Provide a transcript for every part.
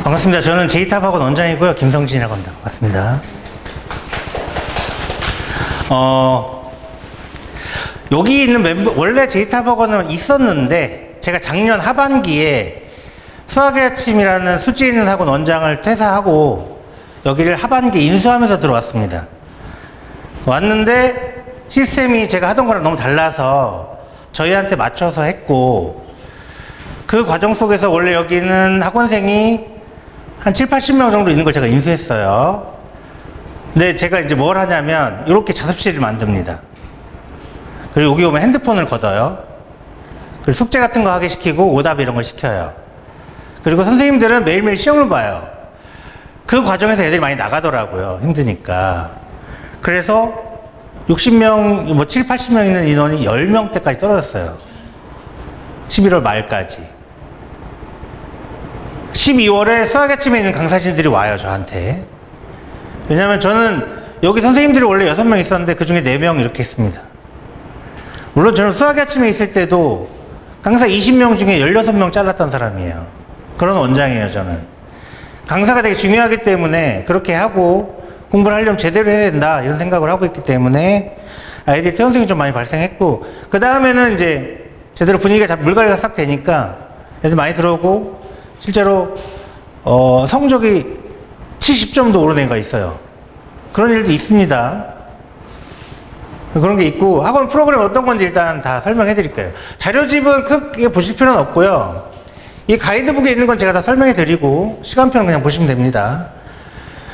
반갑습니다. 저는 제이탑학원 원장이고요. 김성진이라고 합니다. 반갑습니다. 여기 있는 멤버, 원래 제이탑학원은 있었는데, 제가 작년 하반기에 수학의 아침이라는 수지 있는 학원 원장을 퇴사하고, 여기를 하반기에 인수하면서 들어왔습니다. 왔는데, 시스템이 제가 하던 거랑 너무 달라서, 저희한테 맞춰서 했고, 그 과정 속에서 원래 여기는 학원생이 한 7, 80명 정도 있는 걸 제가 인수했어요. 근데 제가 이제 뭘 하냐면 이렇게 자습실을 만듭니다. 그리고 여기 오면 핸드폰을 걷어요. 그리고 숙제 같은 거 하게 시키고 오답 이런 걸 시켜요. 그리고 선생님들은 매일매일 시험을 봐요. 그 과정에서 애들이 많이 나가더라고요. 힘드니까. 그래서 60명, 뭐 7, 80명 있는 인원이 10명대까지 떨어졌어요. 11월 말까지. 12월에 수학의 아침에 있는 강사진들이 와요, 저한테. 왜냐면 저는 여기 선생님들이 원래 6명 있었는데 그 중에 4명 이렇게 했습니다. 물론 저는 수학의 아침에 있을 때도 강사 20명 중에 16명 잘랐던 사람이에요. 그런 원장이에요, 저는. 강사가 되게 중요하기 때문에 그렇게 하고 공부를 하려면 제대로 해야 된다, 이런 생각을 하고 있기 때문에 아이들이 퇴원생이 좀 많이 발생했고, 그 다음에는 이제 제대로 분위기가 물갈이가 싹 되니까 애들 많이 들어오고, 실제로 성적이 70점도 오른 애가 있어요. 그런 일도 있습니다. 그런 게 있고, 학원 프로그램 어떤 건지 일단 다 설명해 드릴게요. 자료집은 크게 보실 필요는 없고요. 이 가이드북에 있는 건 제가 다 설명해 드리고 시간표는 그냥 보시면 됩니다.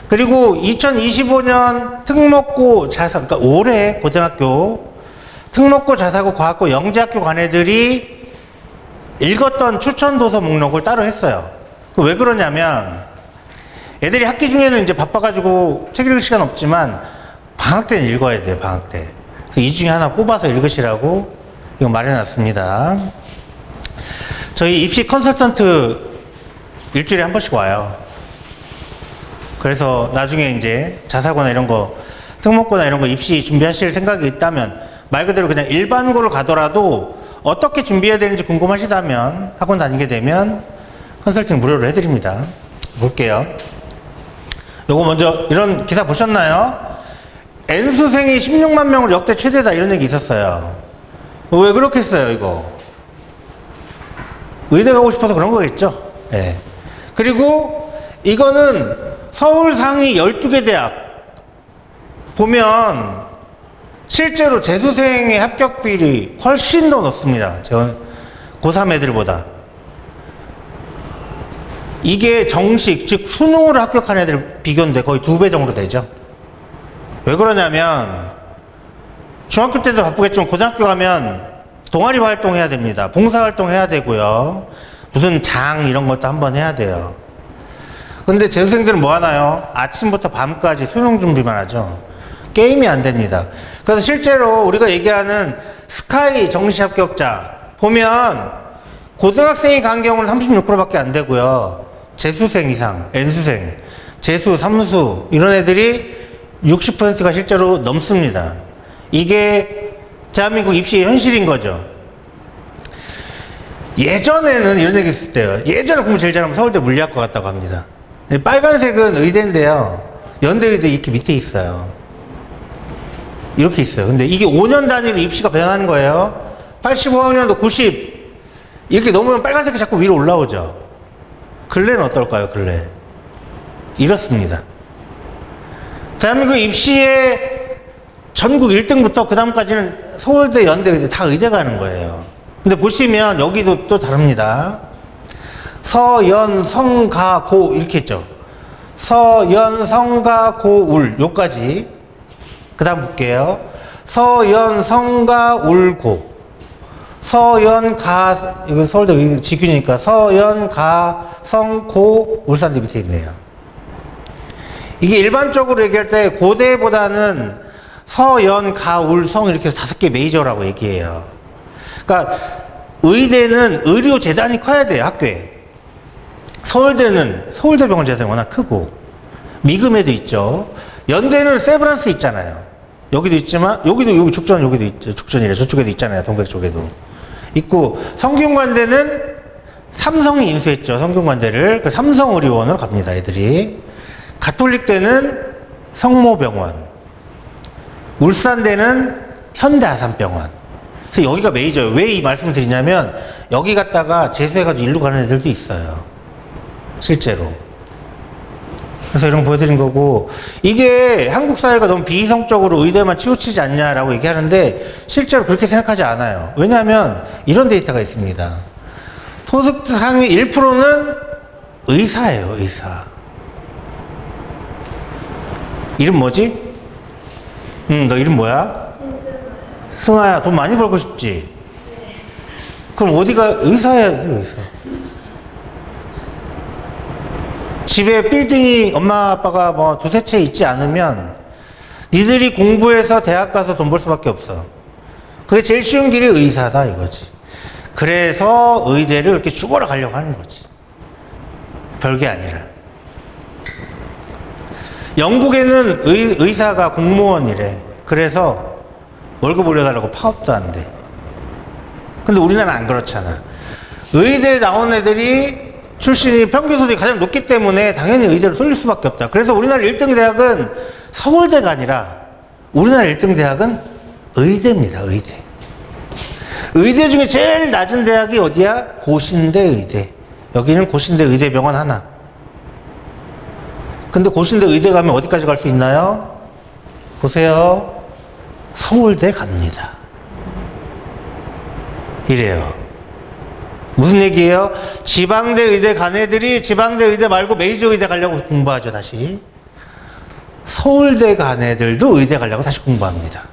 그리고 2025년 특목고 자사, 그러니까 올해 고등학교 특목고 자사고 과학고 영재학교 간 애들이 읽었던 추천 도서 목록을 따로 했어요. 왜 그러냐면 애들이 학기 중에는 이제 바빠가지고 책 읽을 시간 없지만 방학 때는 읽어야 돼요. 방학 때. 그래서 이 중에 하나 뽑아서 읽으시라고 이거 마련해놨습니다. 저희 입시 컨설턴트 일주일에 한 번씩 와요. 그래서 나중에 이제 자사고나 이런 거, 특목고나 이런 거 입시 준비하실 생각이 있다면 말 그대로 그냥 일반고를 가더라도 어떻게 준비해야 되는지 궁금하시다면 학원 다니게 되면 컨설팅 무료로 해드립니다. 볼게요. 요거 먼저 이런 기사 보셨나요? N수생이 16만 명으로 역대 최대다, 이런 얘기 있었어요. 왜 그렇게 했어요, 이거? 의대 가고 싶어서 그런 거겠죠? 네. 그리고 이거는 서울 상위 12개 대학 보면 실제로 재수생의 합격비율이 훨씬 더 높습니다. 고3 애들보다. 이게 정식, 즉 수능으로 합격한 애들 비교인데 거의 2배 정도 되죠. 왜 그러냐면 중학교 때도 바쁘겠지만 고등학교 가면 동아리 활동해야 됩니다. 봉사활동 해야 되고요. 무슨 장 이런 것도 한번 해야 돼요. 근데 재수생들은 뭐 하나요? 아침부터 밤까지 수능 준비만 하죠. 게임이 안 됩니다. 그래서 실제로 우리가 얘기하는 스카이 정시 합격자 보면 고등학생이 간 경우는 36%밖에 안 되고요. 재수생 이상, N수생, 재수, 삼수 이런 애들이 60%가 실제로 넘습니다. 이게 대한민국 입시의 현실인 거죠. 예전에는 이런 얘기 했을 때요. 예전에 공부 제일 잘하면 서울대 물리학과 갔다고 합니다. 빨간색은 의대인데요. 연대의대 이렇게 밑에 있어요. 이렇게 있어요. 근데 이게 5년 단위로 입시가 변하는 거예요. 85학년도 90 이렇게 넘으면 빨간색이 자꾸 위로 올라오죠. 근래는 어떨까요? 근래 이렇습니다. 대한민국 입시의 전국 1등부터 그 다음까지는 서울대, 연대, 다 의대 가는 거예요. 근데 보시면 여기도 또 다릅니다. 서, 연, 성, 가, 고 이렇게 있죠. 서, 연, 성, 가, 고, 울 요까지. 그 다음 볼게요. 서, 연, 성, 가, 울, 고. 서, 연, 가, 이거 서울대 직균이니까 서, 연, 가, 성, 고, 울산대 밑에 있네요. 이게 일반적으로 얘기할 때 고대보다는 서, 연, 가, 울, 성 이렇게 해서 5개 메이저라고 얘기해요. 그러니까 의대는 의료재단이 커야 돼요, 학교에. 서울대는 서울대병원 재단이 워낙 크고 미금에도 있죠. 연대는 세브란스 있잖아요. 여기도 있지만 여기도 여기 죽전 여기도 있죠. 죽전이래. 저쪽에도 있잖아요. 동백 쪽에도 있고 성균관대는 삼성이 인수했죠. 성균관대를. 그 삼성의료원으로 갑니다, 애들이. 가톨릭대는 성모병원. 울산대는 현대아산병원. 그래서 여기가 메이저예요. 왜 이 말씀을 드리냐면 여기 갔다가 재수해가지고 일로 가는 애들도 있어요. 실제로. 그래서 이런 거 보여드린 거고, 이게 한국 사회가 너무 비이성적으로 의대만 치우치지 않냐라고 얘기하는데 실제로 그렇게 생각하지 않아요. 왜냐하면 이런 데이터가 있습니다. 소득 상위 1%는 의사예요, 의사. 이름 뭐지? 너 이름 뭐야? 승아야, 돈 많이 벌고 싶지? 그럼 어디가 의사야, 의사. 집에 빌딩이 엄마 아빠가 뭐 두세 채 있지 않으면 니들이 공부해서 대학 가서 돈 벌 수밖에 없어. 그게 제일 쉬운 길이 의사다 이거지. 그래서 의대를 이렇게 죽어라 가려고 하는 거지. 별게 아니라. 영국에는 의사가 공무원이래. 그래서 월급 올려달라고 파업도 안 돼. 근데 우리나라는 안 그렇잖아. 의대 나온 애들이 출신이 평균 소득이 가장 높기 때문에 당연히 의대로 쏠릴 수밖에 없다. 그래서 우리나라 1등 대학은 서울대가 아니라 우리나라 1등 대학은 의대입니다. 의대. 의대 중에 제일 낮은 대학이 어디야? 고신대 의대. 여기는 고신대 의대병원 하나. 근데 고신대 의대 가면 어디까지 갈 수 있나요? 보세요. 서울대 갑니다. 이래요. 무슨 얘기예요? 지방대 의대 간 애들이 지방대 의대 말고 메이저 의대 가려고 공부하죠, 다시. 서울대 간 애들도 의대 가려고 다시 공부합니다.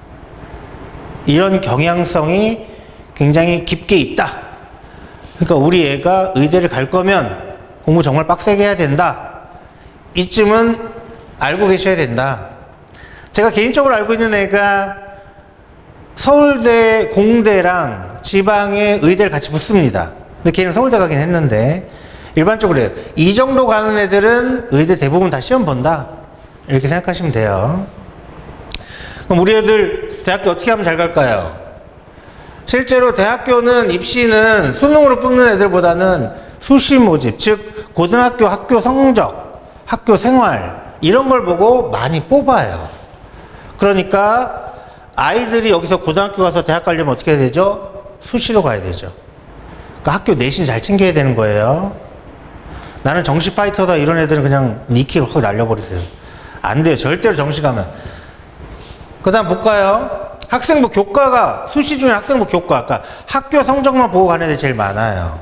이런 경향성이 굉장히 깊게 있다. 그러니까 우리 애가 의대를 갈 거면 공부 정말 빡세게 해야 된다. 이쯤은 알고 계셔야 된다. 제가 개인적으로 알고 있는 애가 서울대 공대랑 지방의 의대를 같이 붙습니다. 근데 걔는 서울대 가긴 했는데 일반적으로 해요. 이 정도 가는 애들은 의대 대부분 다 시험 본다. 이렇게 생각하시면 돼요. 그럼 우리 애들 대학교 어떻게 하면 잘 갈까요? 실제로 대학교는 입시는 수능으로 뽑는 애들보다는 수시 모집, 즉 고등학교 학교 성적, 학교 생활 이런 걸 보고 많이 뽑아요. 그러니까 아이들이 여기서 고등학교 가서 대학 가려면 어떻게 해야 되죠? 수시로 가야 되죠. 그러니까 학교 내신 잘 챙겨야 되는 거예요. 나는 정시 파이터다 이런 애들은 그냥 니키로 확 날려버리세요. 안 돼요. 절대로 정시 가면. 그 다음 볼까요? 학생부 교과가 수시 중에 학생부 교과, 그러니까 학교 성적만 보고 가는 애들이 제일 많아요.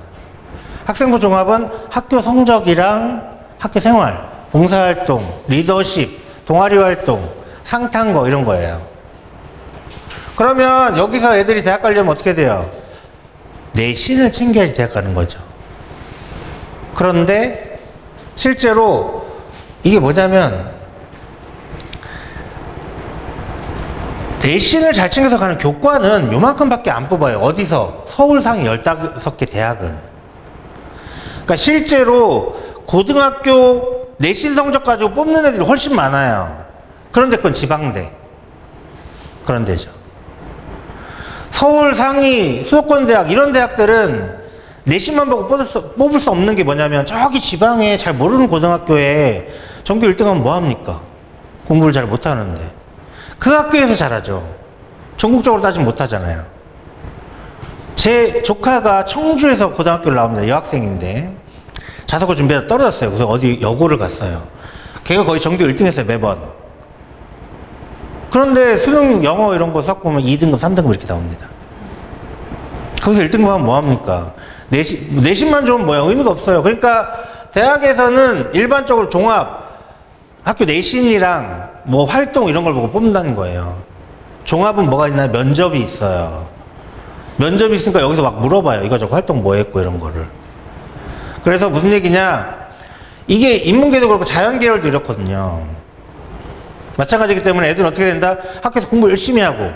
학생부 종합은 학교 성적이랑 학교 생활, 봉사활동, 리더십, 동아리 활동, 상탄거 이런 거예요. 그러면 여기서 애들이 대학 가려면 어떻게 돼요? 내신을 챙겨야지 대학 가는 거죠. 그런데 실제로 이게 뭐냐면 내신을 잘 챙겨서 가는 교과는 요만큼밖에 안 뽑아요. 어디서? 서울 상위 15개 대학은. 그러니까 실제로 고등학교 내신 성적 가지고 뽑는 애들이 훨씬 많아요. 그런데 그건 지방대. 그런 데죠. 서울 상위 수도권 대학 이런 대학들은 내신만 보고 뽑을 수 없는 게 뭐냐면 저기 지방에 잘 모르는 고등학교에 전교 1등하면 뭐합니까? 공부를 잘 못하는데 그 학교에서 잘하죠. 전국적으로 따지면 못하잖아요. 제 조카가 청주에서 고등학교를 나옵니다. 여학생인데 자사고 준비하다 떨어졌어요. 그래서 어디 여고를 갔어요. 걔가 거의 전교 1등 했어요. 매번. 그런데 수능 영어 이런 거 수학 보면 2등급 3등급 이렇게 나옵니다. 거기서 1등급 하면 뭐합니까? 내신만 좋으면 뭐야? 의미가 없어요. 그러니까 대학에서는 일반적으로 종합 학교 내신이랑 뭐 활동 이런 걸 보고 뽑는다는 거예요. 종합은 뭐가 있나요? 면접이 있어요. 면접이 있으니까 여기서 막 물어봐요. 이거저거 활동 뭐 했고 이런 거를. 그래서 무슨 얘기냐? 이게 인문계도 그렇고 자연계열도 이렇거든요. 마찬가지이기 때문에 애들은 어떻게 된다? 학교에서 공부 열심히 하고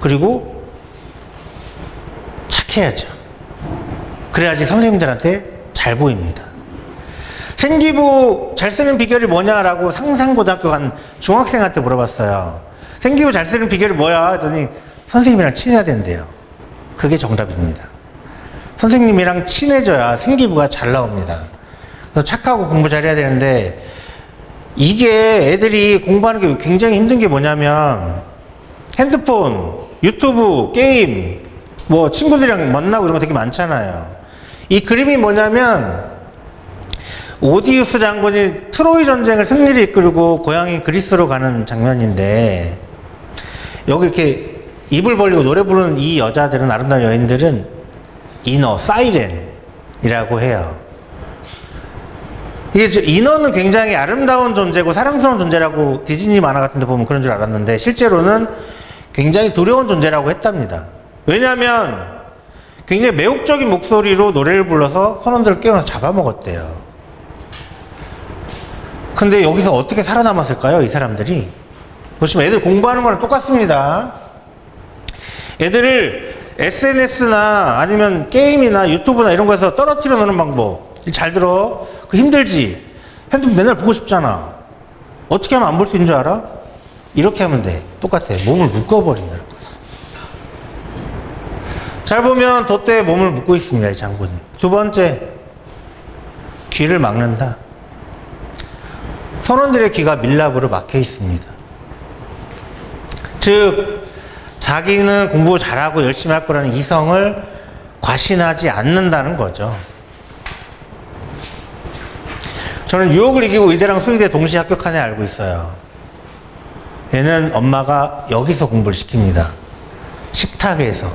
그리고 착해야죠. 그래야지 선생님들한테 잘 보입니다. 생기부 잘 쓰는 비결이 뭐냐라고 상산고등학교 간 중학생한테 물어봤어요. 생기부 잘 쓰는 비결이 뭐야? 했더니 선생님이랑 친해야 된대요. 그게 정답입니다. 선생님이랑 친해져야 생기부가 잘 나옵니다. 그래서 착하고 공부 잘해야 되는데, 이게 애들이 공부하는 게 굉장히 힘든 게 뭐냐면, 핸드폰, 유튜브, 게임, 뭐 친구들이랑 만나고 이런 거 되게 많잖아요. 이 그림이 뭐냐면, 오디우스 장군이 트로이 전쟁을 승리를 이끌고 고향인 그리스로 가는 장면인데, 여기 이렇게 입을 벌리고 노래 부르는 이 여자들은, 아름다운 여인들은 인어, 사이렌이라고 해요. 이게 인어는 굉장히 아름다운 존재고 사랑스러운 존재라고 디즈니 만화 같은 데 보면 그런 줄 알았는데, 실제로는 굉장히 두려운 존재라고 했답니다. 왜냐하면 굉장히 매혹적인 목소리로 노래를 불러서 선원들을 깨워서 잡아먹었대요. 근데 여기서 어떻게 살아남았을까요, 이 사람들이? 보시면 애들 공부하는 거랑 똑같습니다. 애들을 SNS나 아니면 게임이나 유튜브나 이런 거에서 떨어뜨려 놓는 방법. 잘 들어. 그 힘들지? 핸드폰 맨날 보고 싶잖아. 어떻게 하면 안 볼 수 있는 줄 알아? 이렇게 하면 돼. 똑같아. 몸을 묶어버린다는 거지. 잘 보면 돛대에 몸을 묶고 있습니다, 이 장군이. 두 번째, 귀를 막는다. 선원들의 귀가 밀랍으로 막혀 있습니다. 즉, 자기는 공부 잘하고 열심히 할 거라는 이성을 과신하지 않는다는 거죠. 저는 유혹을 이기고 의대랑 수의대 동시에 합격한 애 알고 있어요. 얘는 엄마가 여기서 공부를 시킵니다. 식탁에서.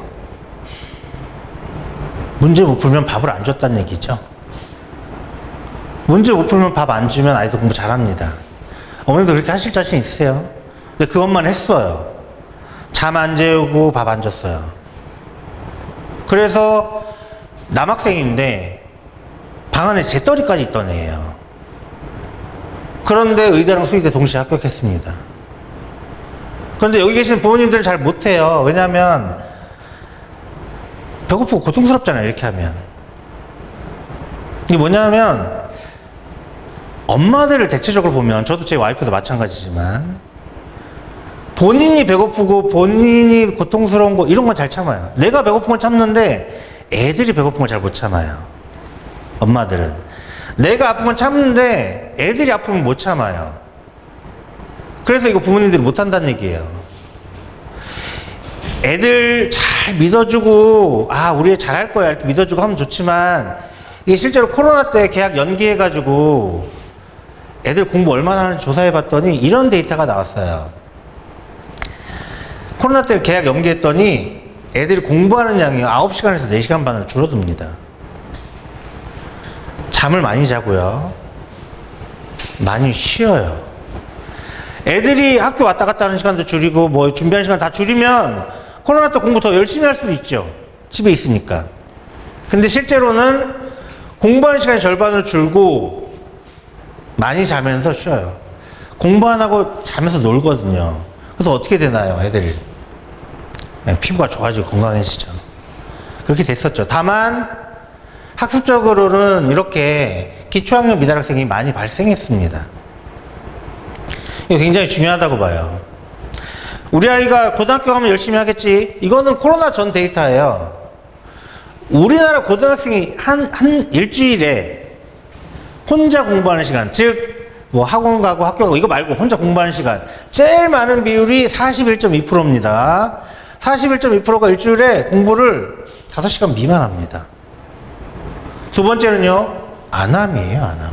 문제 못 풀면 밥을 안 줬다는 얘기죠. 문제 못 풀면 밥 안 주면 아이도 공부 잘합니다. 어머님도 그렇게 하실 자신 있으세요? 근데 그 엄마는 했어요. 잠 안 재우고 밥 안 줬어요. 그래서 남학생인데 방 안에 재떨이까지 있던 애예요. 그런데 의대랑 수의대 동시에 합격했습니다. 그런데 여기 계신 부모님들은 잘 못해요. 왜냐하면 배고프고 고통스럽잖아요, 이렇게 하면. 이게 뭐냐면, 엄마들을 대체적으로 보면, 저도 제 와이프도 마찬가지지만, 본인이 배고프고 본인이 고통스러운 거 이런 건 잘 참아요. 내가 배고픈 건 참는데 애들이 배고픈 걸 잘 못 참아요. 엄마들은. 내가 아픈 건 참는데 애들이 아프면 못 참아요. 그래서 이거 부모님들이 못 한다는 얘기예요. 애들 잘 믿어주고, 아, 우리 애 잘할 거야 이렇게 믿어주고 하면 좋지만, 이게 실제로 코로나 때 계약 연기해가지고 애들 공부 얼마나 하는지 조사해봤더니 이런 데이터가 나왔어요. 코로나 때 계약 연기했더니 애들이 공부하는 양이 9시간에서 4시간 반으로 줄어듭니다. 잠을 많이 자고요. 많이 쉬어요. 애들이 학교 왔다 갔다 하는 시간도 줄이고 뭐 준비하는 시간 다 줄이면 코로나 때 공부 더 열심히 할 수도 있죠. 집에 있으니까. 근데 실제로는 공부하는 시간이 절반으로 줄고 많이 자면서 쉬어요. 공부 안 하고 자면서 놀거든요. 그래서 어떻게 되나요, 애들이? 피부가 좋아지고 건강해지죠. 그렇게 됐었죠. 다만 학습적으로는 이렇게 기초학력 미달 학생이 많이 발생했습니다. 이거 굉장히 중요하다고 봐요. 우리 아이가 고등학교 가면 열심히 하겠지. 이거는 코로나 전 데이터예요. 우리나라 고등학생이 한 일주일에 혼자 공부하는 시간, 즉 뭐 학원 가고 학교 가고 이거 말고 혼자 공부하는 시간 제일 많은 비율이 41.2%입니다. 41.2%가 일주일에 공부를 5시간 미만 합니다. 두 번째는요, 안함이에요, 안함.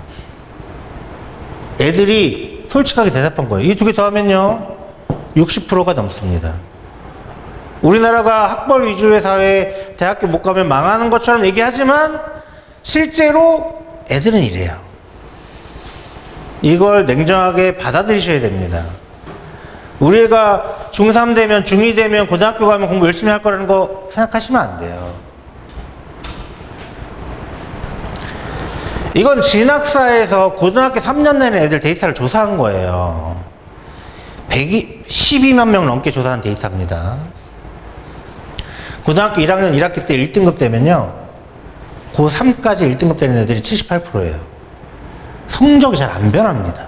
애들이 솔직하게 대답한 거예요. 이 두 개 더하면요, 60%가 넘습니다. 우리나라가 학벌 위주의 사회, 대학교 못 가면 망하는 것처럼 얘기하지만 실제로 애들은 이래요. 이걸 냉정하게 받아들이셔야 됩니다. 우리 애가 중3 되면, 중2 되면, 고등학교 가면 공부 열심히 할 거라는 거 생각하시면 안 돼요. 이건 진학사에서 고등학교 3년 내내 애들 데이터를 조사한 거예요. 12만 명 넘게 조사한 데이터입니다. 고등학교 1학년 1학기 때 1등급 되면요, 고3까지 1등급 되는 애들이 78%예요. 성적이 잘 안 변합니다.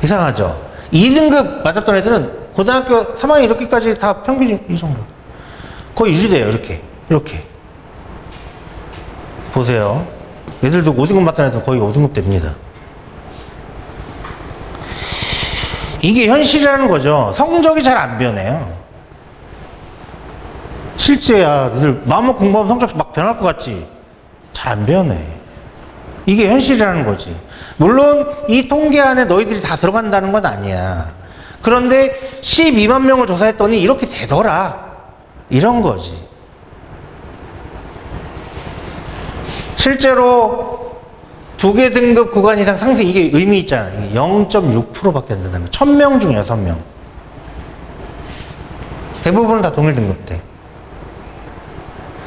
이상하죠? 2등급 맞았던 애들은 고등학교 3학년 이렇게까지 다 평균 이 정도. 거의 유지돼요, 이렇게. 보세요. 얘들도 5등급 맞던 애들 거의 5등급 됩니다. 이게 현실이라는 거죠. 성적이 잘 안 변해요. 실제야, 너희들 마음먹고 공부하면 성적 막 변할 것 같지? 잘 안 변해. 이게 현실이라는 거지. 물론 이 통계 안에 너희들이 다 들어간다는 건 아니야. 그런데 12만 명을 조사했더니 이렇게 되더라. 이런 거지. 실제로 2개 등급 구간 이상 상승, 이게 의미 있잖아요. 0.6%밖에 안 된다는 거예요. 1000명 중 6명. 대부분은 다 동일 등급대.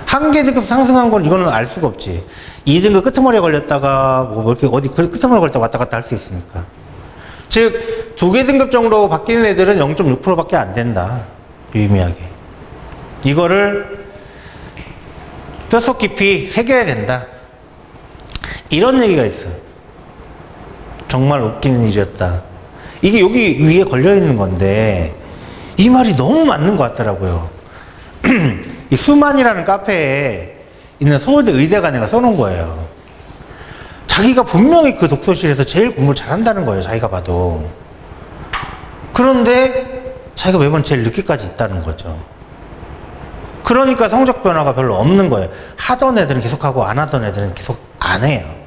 1개 등급 상승한 건 이거는 알 수가 없지. 2등급 끄트머리에 걸렸다가 뭐 이렇게 어디 끄트머리에 걸렸다가 왔다 갔다 할 수 있으니까. 즉 2개 등급 정도 바뀌는 애들은 0.6%밖에 안 된다. 유의미하게. 이거를 뼛속 깊이 새겨야 된다. 이런 얘기가 있어요. 정말 웃기는 일이었다. 이게 여기 위에 걸려있는 건데 이 말이 너무 맞는 것 같더라고요. 이 수만이라는 카페에 있는 서울대 의대간 애가 써놓은 거예요. 자기가 분명히 그 독서실에서 제일 공부를 잘한다는 거예요. 자기가 봐도. 그런데 자기가 매번 제일 늦게까지 있다는 거죠. 그러니까 성적 변화가 별로 없는 거예요. 하던 애들은 계속하고 안 하던 애들은 계속 안 해요.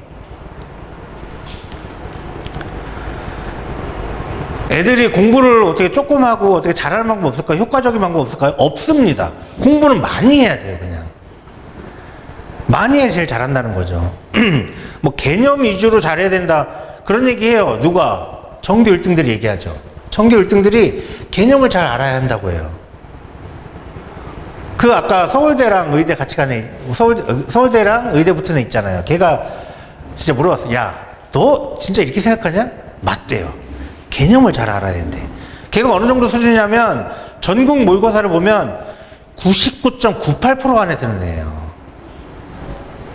애들이 공부를 어떻게 조금 하고 어떻게 잘하는 방법 없을까요? 효과적인 방법 없을까요? 없습니다. 공부는 많이 해야 돼요, 그냥. 많이 해야 제일 잘한다는 거죠. 뭐 개념 위주로 잘해야 된다. 그런 얘기 해요. 누가? 전교 1등들이 얘기하죠. 전교 1등들이 개념을 잘 알아야 한다고 해요. 그 아까 서울대랑 의대 같이 가네. 서울대랑 의대 붙은 애 있잖아요. 걔가 진짜 물어봤어. 야, 너 진짜 이렇게 생각하냐? 맞대요. 개념을 잘 알아야 된대. 걔가 어느 정도 수준이냐면 전국 모의고사를 보면 99.98% 안에 드는 애예요.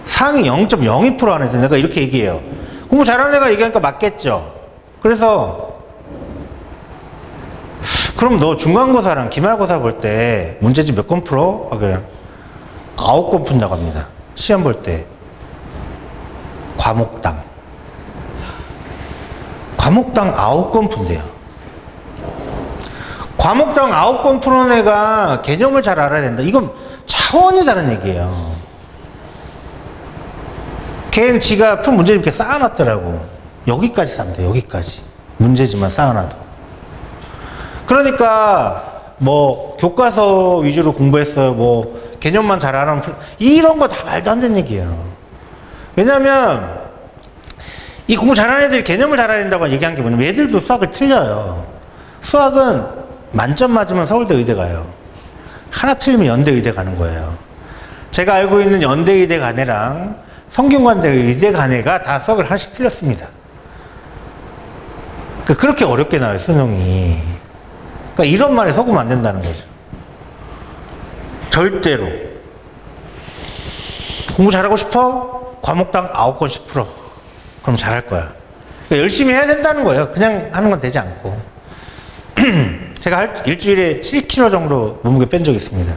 상위 0.02% 안에 드는 애가 이렇게 얘기해요. 공부 잘하는 애가 얘기하니까 맞겠죠. 그래서 그럼 너 중간고사랑 기말고사 볼 때 문제집 몇 건 풀어? 그래. 9건 푼다고 합니다. 시험 볼 때. 과목당 9건 푼대요. 과목당 9건 푸는 애가 개념을 잘 알아야 된다. 이건 차원이 다른 얘기예요. 걔는 지가 푼 문제집 이렇게 쌓아놨더라고. 여기까지 쌓는다. 여기까지. 문제집만 쌓아놔도. 그러니까 뭐 교과서 위주로 공부했어요. 뭐 개념만 잘 알아면 이런 거 다 말도 안 되는 얘기예요. 왜냐면 이 공부 잘하는 애들이 개념을 잘 알아야 된다고 얘기한 게 뭐냐면 얘들도 수학을 틀려요. 수학은 만점 맞으면 서울대 의대 가요. 하나 틀리면 연대 의대 가는 거예요. 제가 알고 있는 연대 의대 간 애랑 성균관대 의대 간 애가 다 수학을 하나씩 틀렸습니다. 그렇게 어렵게 나와요, 수능이. 그러니까 이런 말에 속으면 안 된다는 거죠. 절대로. 공부 잘하고 싶어? 과목당 9건씩 풀어. 그럼 잘할 거야. 그러니까 열심히 해야 된다는 거예요. 그냥 하는 건 되지 않고. 제가 일주일에 7kg 정도 몸무게 뺀 적이 있습니다.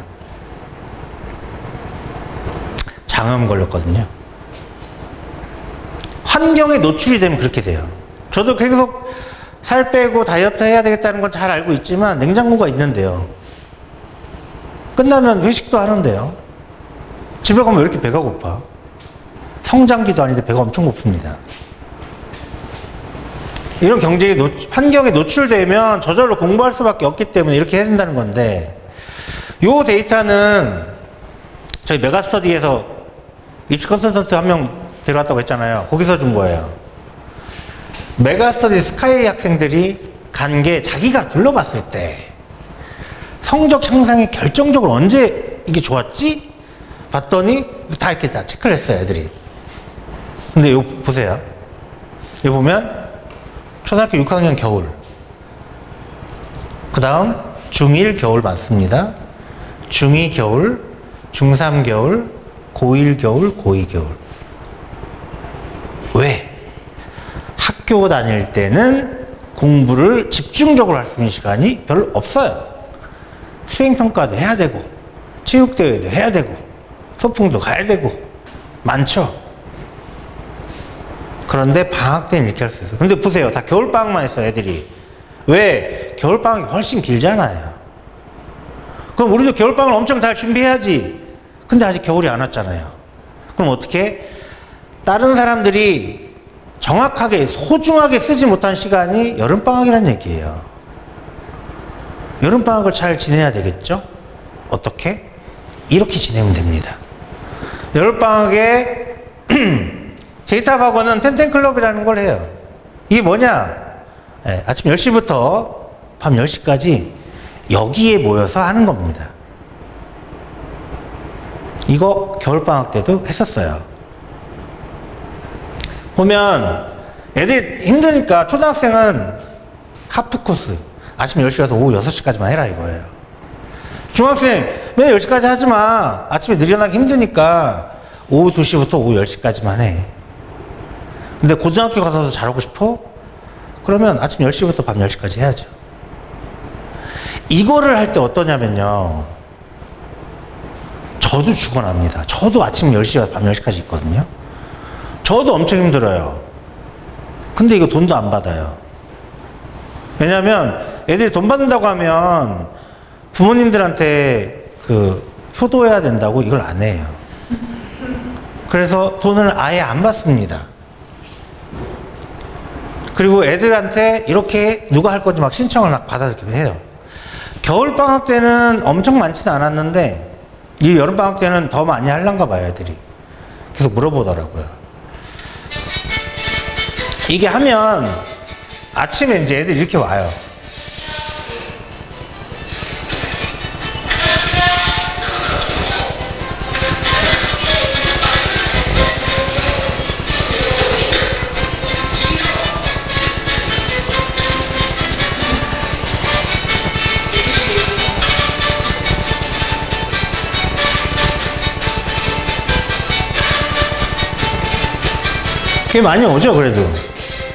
장암 걸렸거든요. 환경에 노출이 되면 그렇게 돼요. 저도 계속 살 빼고 다이어트 해야 되겠다는 건 잘 알고 있지만 냉장고가 있는데요. 끝나면 회식도 하는데요. 집에 가면 왜 이렇게 배가 고파? 성장기도 아닌데 배가 엄청 고픕니다. 이런 환경에 노출되면 저절로 공부할 수밖에 없기 때문에 이렇게 해야 된다는 건데, 요 데이터는 저희 메가스터디에서 입시 컨설턴트 한 명 데려왔다고 했잖아요. 거기서 준 거예요. 메가스터디 스카이 학생들이 간 게 자기가 둘러봤을 때 성적 향상이 결정적으로 언제 이게 좋았지? 봤더니 다 이렇게 다 체크를 했어요, 애들이. 근데 요 보세요. 여기 보면 초등학교 6학년 겨울, 그 다음 중1 겨울 맞습니다. 중2 겨울, 중3 겨울, 고1 겨울, 고2 겨울. 왜? 학교 다닐 때는 공부를 집중적으로 할 수 있는 시간이 별로 없어요. 수행평가도 해야 되고, 체육대회도 해야 되고, 소풍도 가야 되고, 많죠. 그런데 방학 때는 이렇게 할 수 있어요. 근데 보세요. 다 겨울방학만 했어, 애들이. 왜? 겨울방학이 훨씬 길잖아요. 그럼 우리도 겨울방학을 엄청 잘 준비해야지. 근데 아직 겨울이 안 왔잖아요. 그럼 어떻게? 다른 사람들이 정확하게, 소중하게 쓰지 못한 시간이 여름방학이라는 얘기예요. 여름방학을 잘 지내야 되겠죠? 어떻게? 이렇게 지내면 됩니다. 여름방학에 제이탑학원은 텐텐클럽이라는 걸 해요. 이게 뭐냐? 네, 아침 10시부터 밤 10시까지 여기에 모여서 하는 겁니다. 이거 겨울방학 때도 했었어요. 보면 애들이 힘드니까 초등학생은 하프 코스 아침 10시 와서 오후 6시까지만 해라 이거예요. 중학생 매일 10시까지 하지 마. 아침에 늘어나기 힘드니까 오후 2시부터 오후 10시까지만 해. 근데 고등학교 가서도 잘하고 싶어? 그러면 아침 10시부터 밤 10시까지 해야죠. 이거를 할 때 어떠냐면요. 저도 죽어납니다. 저도 아침 10시와 밤 10시까지 있거든요. 저도 엄청 힘들어요. 근데 이거 돈도 안 받아요. 왜냐면 애들이 돈 받는다고 하면 부모님들한테 효도해야 된다고 이걸 안 해요. 그래서 돈을 아예 안 받습니다. 그리고 애들한테 이렇게 누가 할 건지 막 신청을 막 받아들기도 해요. 겨울방학 때는 엄청 많지는 않았는데 이 여름방학 때는 더 많이 하려는가 봐요, 애들이. 계속 물어보더라고요. 이게 하면 아침에 이제 애들이 이렇게 와요. 그게 많이 오죠, 그래도.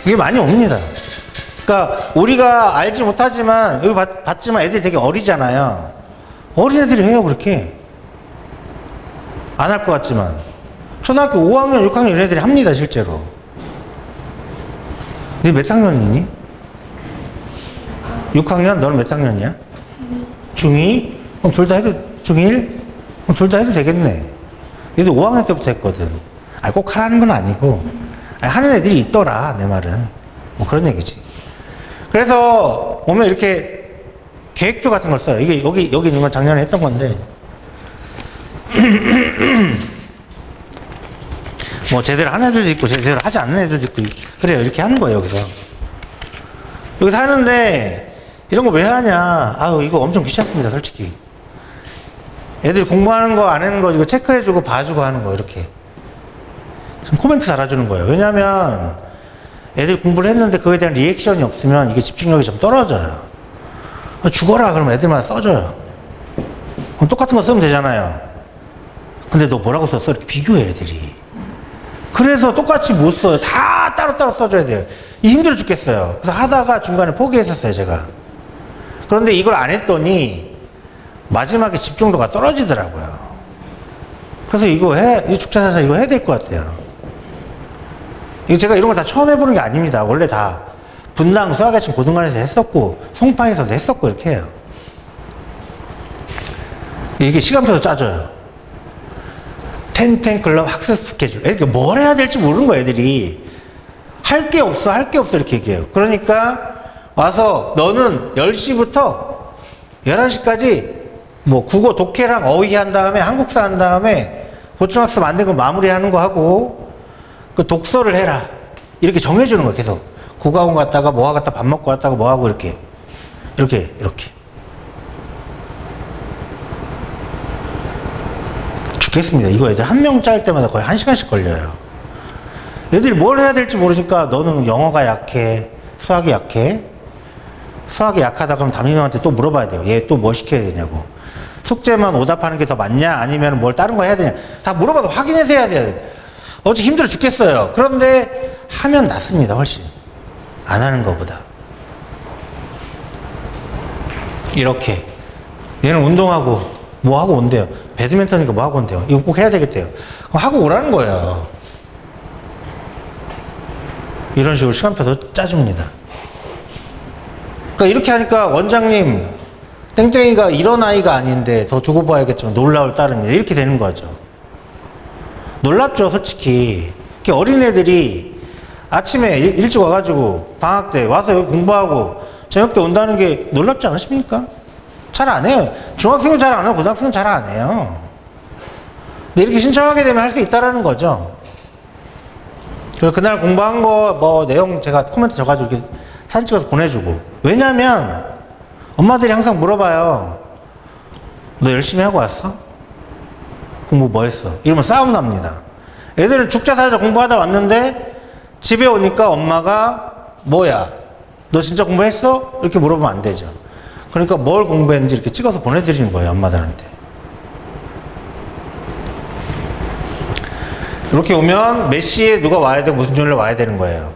그게 많이 옵니다. 그러니까 우리가 알지 못하지만 여기 봤지만 애들이 되게 어리잖아요. 어린 애들이 해요, 그렇게. 안 할 것 같지만 초등학교 5학년, 6학년 이런 애들이 합니다, 실제로. 너 몇 학년이니? 6학년? 너는 몇 학년이야? 중2? 그럼 둘 다 해도, 중1? 그럼 둘 다 해도 되겠네. 얘도 5학년 때부터 했거든. 아니, 꼭 하라는 건 아니고 아니, 하는 애들이 있더라, 내 말은. 뭐 그런 얘기지. 그래서 보면 이렇게 계획표 같은 걸 써요. 이게 여기 있는 건 작년에 했던 건데 뭐 제대로 하는 애들도 있고 제대로 하지 않는 애들도 있고 그래요. 이렇게 하는 거예요. 여기서 하는데 이런 거 왜 하냐. 아유, 이거 엄청 귀찮습니다, 솔직히. 애들이 공부하는 거 안 하는 거 이거 체크해주고 봐주고 하는 거 이렇게 코멘트 달아주는 거예요. 왜냐면 애들이 공부를 했는데 그거에 대한 리액션이 없으면 이게 집중력이 좀 떨어져요. 죽어라 그러면 애들마다 써줘요. 그럼 똑같은 거 쓰면 되잖아요. 근데 너 뭐라고 썼어? 이렇게 비교해, 애들이. 그래서 똑같이 못 써요. 다 따로따로 써줘야 돼요. 이 힘들어 죽겠어요. 그래서 하다가 중간에 포기했었어요, 제가. 그런데 이걸 안 했더니 마지막에 집중도가 떨어지더라고요. 그래서 이 죽자사자 이거 해야 될 것 같아요. 이거 제가 이런 거 다 처음 해보는 게 아닙니다. 원래 다 분당 수학아침 고등관에서 했었고 송파에서도 했었고 이렇게 해요. 이게 시간표도 짜줘요. 텐텐클럽 학습 스케줄. 애들이 뭘 해야 될지 모르는 거예요, 애들이. 할 게 없어 이렇게 얘기해요. 그러니까 와서 너는 10시부터 11시까지 뭐 국어 독해랑 어휘 한 다음에 한국사 한 다음에 보충학습 만든 거 마무리하는 거 하고 그 독서를 해라. 이렇게 정해주는 거예요, 계속. 국어학원 갔다가 뭐 하고 갔다 밥 먹고 갔다가 뭐 하고 이렇게. 죽겠습니다. 이거 애들 한 명 짤 때마다 거의 1시간씩 걸려요. 애들이 뭘 해야 될지 모르니까 너는 영어가 약해, 수학이 약해. 수학이 약하다 그러면 담임한테 또 물어봐야 돼요. 얘 또 뭐 시켜야 되냐고. 숙제만 오답하는 게 더 맞냐? 아니면 뭘 다른 거 해야 되냐? 다 물어봐서 확인해서 해야 돼요. 어제 힘들어 죽겠어요. 그런데 하면 낫습니다, 훨씬. 안 하는 것보다. 이렇게. 얘는 운동하고 뭐 하고 온대요. 배드민턴이니까 뭐 하고 온대요. 이거 꼭 해야 되겠대요. 그럼 하고 오라는 거예요. 이런 식으로 시간표도 짜줍니다. 그러니까 이렇게 하니까 원장님, 땡땡이가 이런 아이가 아닌데 더 두고 봐야겠지만 놀라울 따름이다. 이렇게 되는 거죠. 놀랍죠, 솔직히. 어린애들이 아침에 일찍 와가지고 방학 때 와서 여기 공부하고 저녁 때 온다는 게 놀랍지 않으십니까? 잘 안 해요. 중학생은 잘 안 하고 고등학생은 잘 안 해요. 근데 이렇게 신청하게 되면 할 수 있다라는 거죠. 그리고 그날 공부한 거 뭐 내용 제가 코멘트 줘가지고 이렇게 사진 찍어서 보내주고. 왜냐면 엄마들이 항상 물어봐요. 너 열심히 하고 왔어? 공부 뭐 했어? 이러면 싸움 납니다. 애들은 죽자사자 공부하다 왔는데 집에 오니까 엄마가 뭐야? 너 진짜 공부했어? 이렇게 물어보면 안 되죠. 그러니까 뭘 공부했는지 이렇게 찍어서 보내드리는 거예요, 엄마들한테. 이렇게 오면 몇 시에 누가 와야 돼, 무슨 요일에 와야 되는 거예요.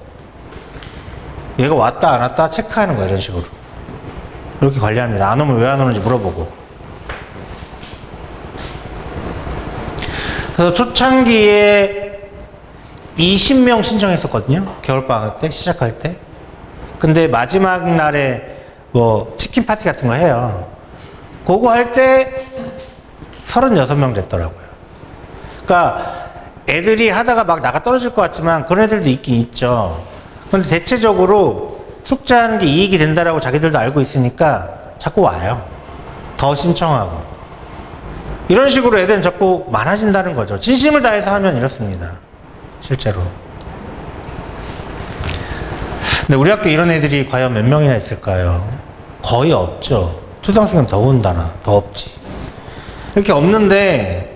얘가 왔다 안 왔다 체크하는 거예요, 이런 식으로. 이렇게 관리합니다. 안 오면 왜 안 오는지 물어보고. 그래서 초창기에 20명 신청했었거든요. 겨울방학 때, 시작할 때. 근데 마지막 날에 뭐 치킨 파티 같은 거 해요. 그거 할 때 36명 됐더라고요. 그러니까 애들이 하다가 막 나가 떨어질 것 같지만 그런 애들도 있긴 있죠. 근데 대체적으로 숙제하는 게 이익이 된다라고 자기들도 알고 있으니까 자꾸 와요. 더 신청하고. 이런 식으로 애들은 자꾸 많아진다는 거죠. 진심을 다해서 하면 이렇습니다. 실제로. 근데 우리 학교 이런 애들이 과연 몇 명이나 있을까요? 거의 없죠. 초등학생은 더군다나 더 없지. 이렇게 없는데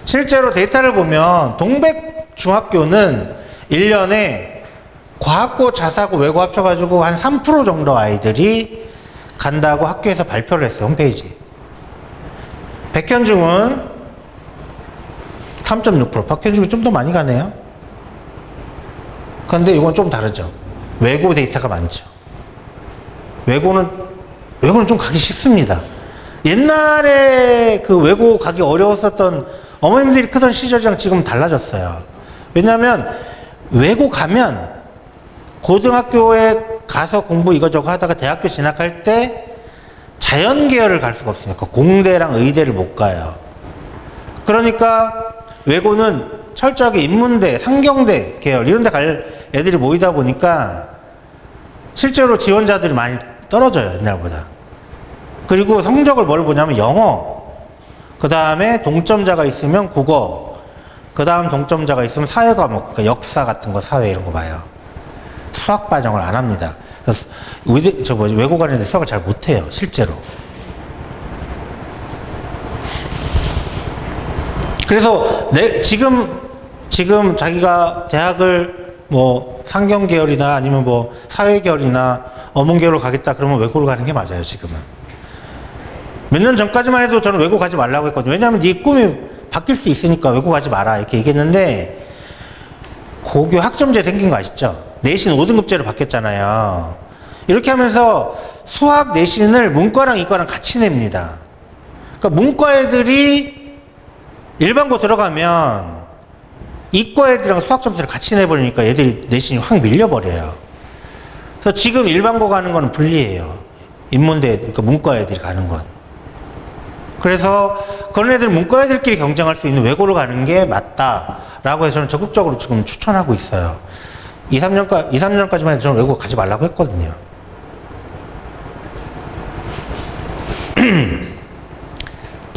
실제로 데이터를 보면 동백 중학교는 1년에 과학고, 자사고, 외고 합쳐가지고 한 3% 정도 아이들이 간다고 학교에서 발표를 했어요. 홈페이지에. 백현중은 3.6%. 박현중이 좀 더 많이 가네요. 그런데 이건 좀 다르죠. 외고 데이터가 많죠. 외고는 좀 가기 쉽습니다. 옛날에 그 외고 가기 어려웠었던 어머님들이 크던 시절이랑 지금 달라졌어요. 왜냐하면 외고 가면 고등학교에 가서 공부 이거저거 하다가 대학교 진학할 때 자연계열을 갈 수가 없으니까 공대랑 의대를 못 가요. 그러니까 외고는 철저하게 인문대, 상경대 계열 이런 데 갈 애들이 모이다 보니까 실제로 지원자들이 많이 떨어져요, 옛날보다. 그리고 성적을 뭘 보냐면 영어, 그 다음에 동점자가 있으면 국어, 그 다음 동점자가 있으면 사회 과목, 그러니까 역사 같은 거, 사회 이런 거 봐요. 수학 반영을 안 합니다. 그래서 외고 가는 데 수학을 잘 못해요, 실제로. 그래서 지금 자기가 대학을 뭐 상경 계열이나 아니면 뭐 사회 계열이나 어문 계열로 가겠다 그러면 외고를 가는 게 맞아요, 지금은. 몇 년 전까지만 해도 저는 외고 가지 말라고 했거든요. 왜냐하면 네 꿈이 바뀔 수 있으니까 외고 가지 마라 이렇게 얘기했는데 고교 학점제 생긴 거 아시죠? 내신 5등급제로 바뀌었잖아요. 이렇게 하면서 수학 내신을 문과랑 이과랑 같이 냅니다. 그러니까 문과 애들이 일반고 들어가면 이과 애들이랑 수학 점수를 같이 내버리니까 애들이 내신이 확 밀려버려요. 그래서 지금 일반고 가는 건 불리해요. 인문대, 그러니까 문과 애들이 가는 건. 그래서 그런 애들 문과 애들끼리 경쟁할 수 있는 외고를 가는 게 맞다라고 해서 저는 적극적으로 지금 추천하고 있어요. 2, 3년까지만 해도 저는 외고 가지 말라고 했거든요.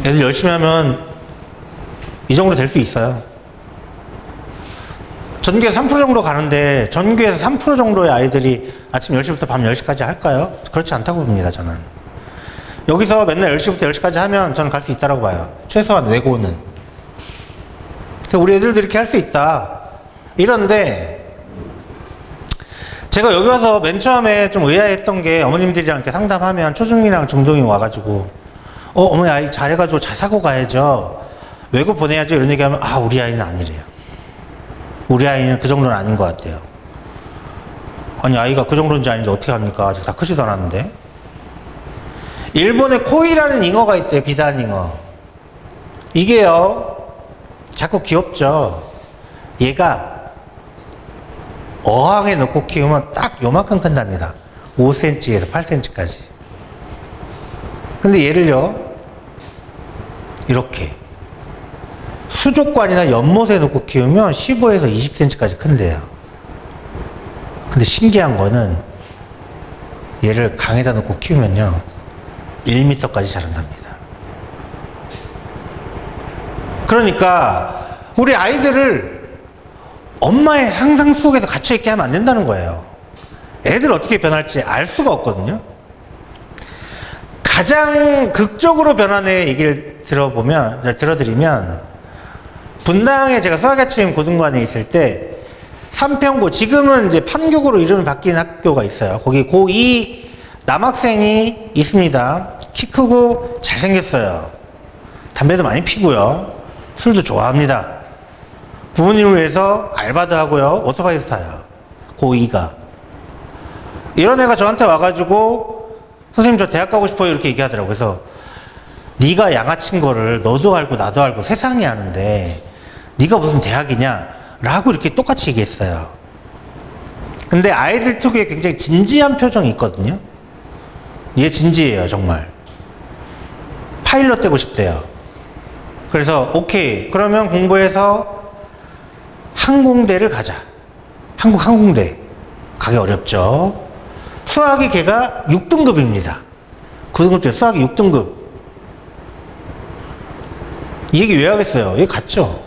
애들 열심히 하면 이 정도 될 수 있어요. 전교에서 3% 정도 가는데 전교에서 3% 정도의 아이들이 아침 10시부터 밤 10시까지 할까요? 그렇지 않다고 봅니다, 저는. 여기서 맨날 10시부터 10시까지 하면 저는 갈 수 있다고 봐요. 최소한 외고는. 우리 애들도 이렇게 할 수 있다. 이런데 제가 여기 와서 맨 처음에 좀 의아했던 게 어머님들이랑 이렇게 상담하면 초중이랑 중동이 와가지고 어머니 아이 잘해가지고 자사고 가야죠. 외고 보내야죠. 이런 얘기하면 우리 아이는 아니래요. 우리 아이는 그 정도는 아닌 것 같아요. 아니 아이가 그 정도인지 아닌지 어떻게 합니까? 아직 다 크지도 않았는데. 일본에 코이라는 잉어가 있대요. 비단잉어. 이게요 자꾸 귀엽죠. 얘가 어항에 넣고 키우면 딱 요만큼 큰답니다. 5cm에서 8cm까지. 근데 얘를요, 이렇게 수족관이나 연못에 놓고 키우면 15에서 20cm까지 큰대요. 근데 신기한 거는 얘를 강에다 놓고 키우면요 1m까지 자란답니다. 그러니까 우리 아이들을 엄마의 상상 속에서 갇혀있게 하면 안 된다는 거예요. 애들 어떻게 변할지 알 수가 없거든요. 가장 극적으로 변한 애 얘기를 들어드리면, 분당에 제가 수학아침 고등관에 있을 때 삼평고, 지금은 이제 판교고로 이름이 바뀐 학교가 있어요. 거기 고2 남학생이 있습니다. 키 크고 잘생겼어요. 담배도 많이 피고요. 술도 좋아합니다. 부모님을 위해서 알바도 하고요. 오토바이도 타요. 고2가. 이런 애가 저한테 와가지고 선생님 저 대학 가고 싶어요 이렇게 얘기하더라고요. 그래서 네가 양아친 거를 너도 알고 나도 알고 세상이 아는데 네가 무슨 대학이냐 라고 이렇게 똑같이 얘기했어요. 근데 아이들 특유의 굉장히 진지한 표정이 있거든요. 얘 진지해요 정말. 파일럿 되고 싶대요. 그래서 오케이 그러면 공부해서 항공대를 가자. 한국 항공대 가기 어렵죠. 수학이 걔가 6등급입니다 9등급 중에 수학이 6등급. 이 얘기 왜 하겠어요? 얘 갔죠.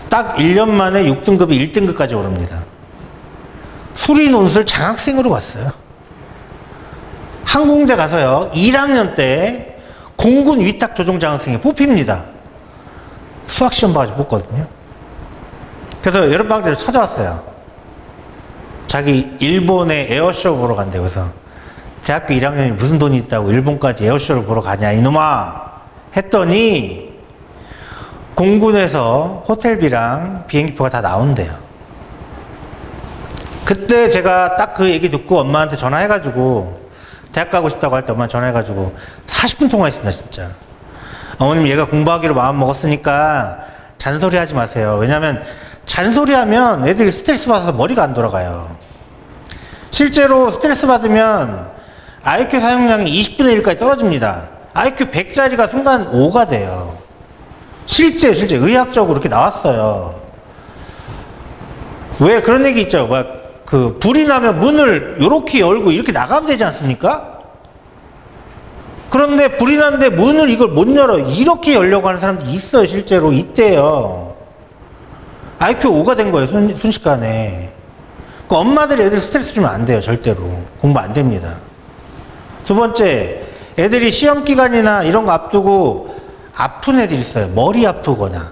딱 1년 만에 6등급이 1등급까지 오릅니다. 수리논술 장학생으로 갔어요. 항공대 가서요 1학년 때 공군 위탁 조종 장학생에 뽑힙니다. 수학 시험 봐가지고 뽑거든요. 그래서 여름방학 때 찾아왔어요. 자기 일본에 에어쇼 보러 간대요. 그래서 대학교 1학년이 무슨 돈이 있다고 일본까지 에어쇼를 보러 가냐 이놈아 했더니 공군에서 호텔비랑 비행기표가 다 나온대요. 그때 제가 딱 그 얘기 듣고 엄마한테 전화해가지고 대학 가고 싶다고 할 때 엄마한테 전화해가지고 40분 통화했습니다 진짜. 어머님 얘가 공부하기로 마음 먹었으니까 잔소리 하지 마세요. 왜냐면 잔소리하면 애들이 스트레스 받아서 머리가 안 돌아가요. 실제로 스트레스 받으면 IQ 사용량이 20분의 1까지 떨어집니다. IQ 100짜리가 순간 5가 돼요. 실제 의학적으로 이렇게 나왔어요. 왜 그런 얘기 있죠. 그 불이 나면 문을 이렇게 열고 이렇게 나가면 되지 않습니까? 그런데 불이 났는데 문을 이걸 못 열어. 이렇게 열려고 하는 사람들이 있어요. 실제로 있대요. IQ 5가 된 거예요. 순식간에. 그 엄마들이 애들 스트레스 주면 안 돼요. 절대로. 공부 안 됩니다. 두 번째, 애들이 시험 기간이나 이런 거 앞두고 아픈 애들이 있어요. 머리 아프거나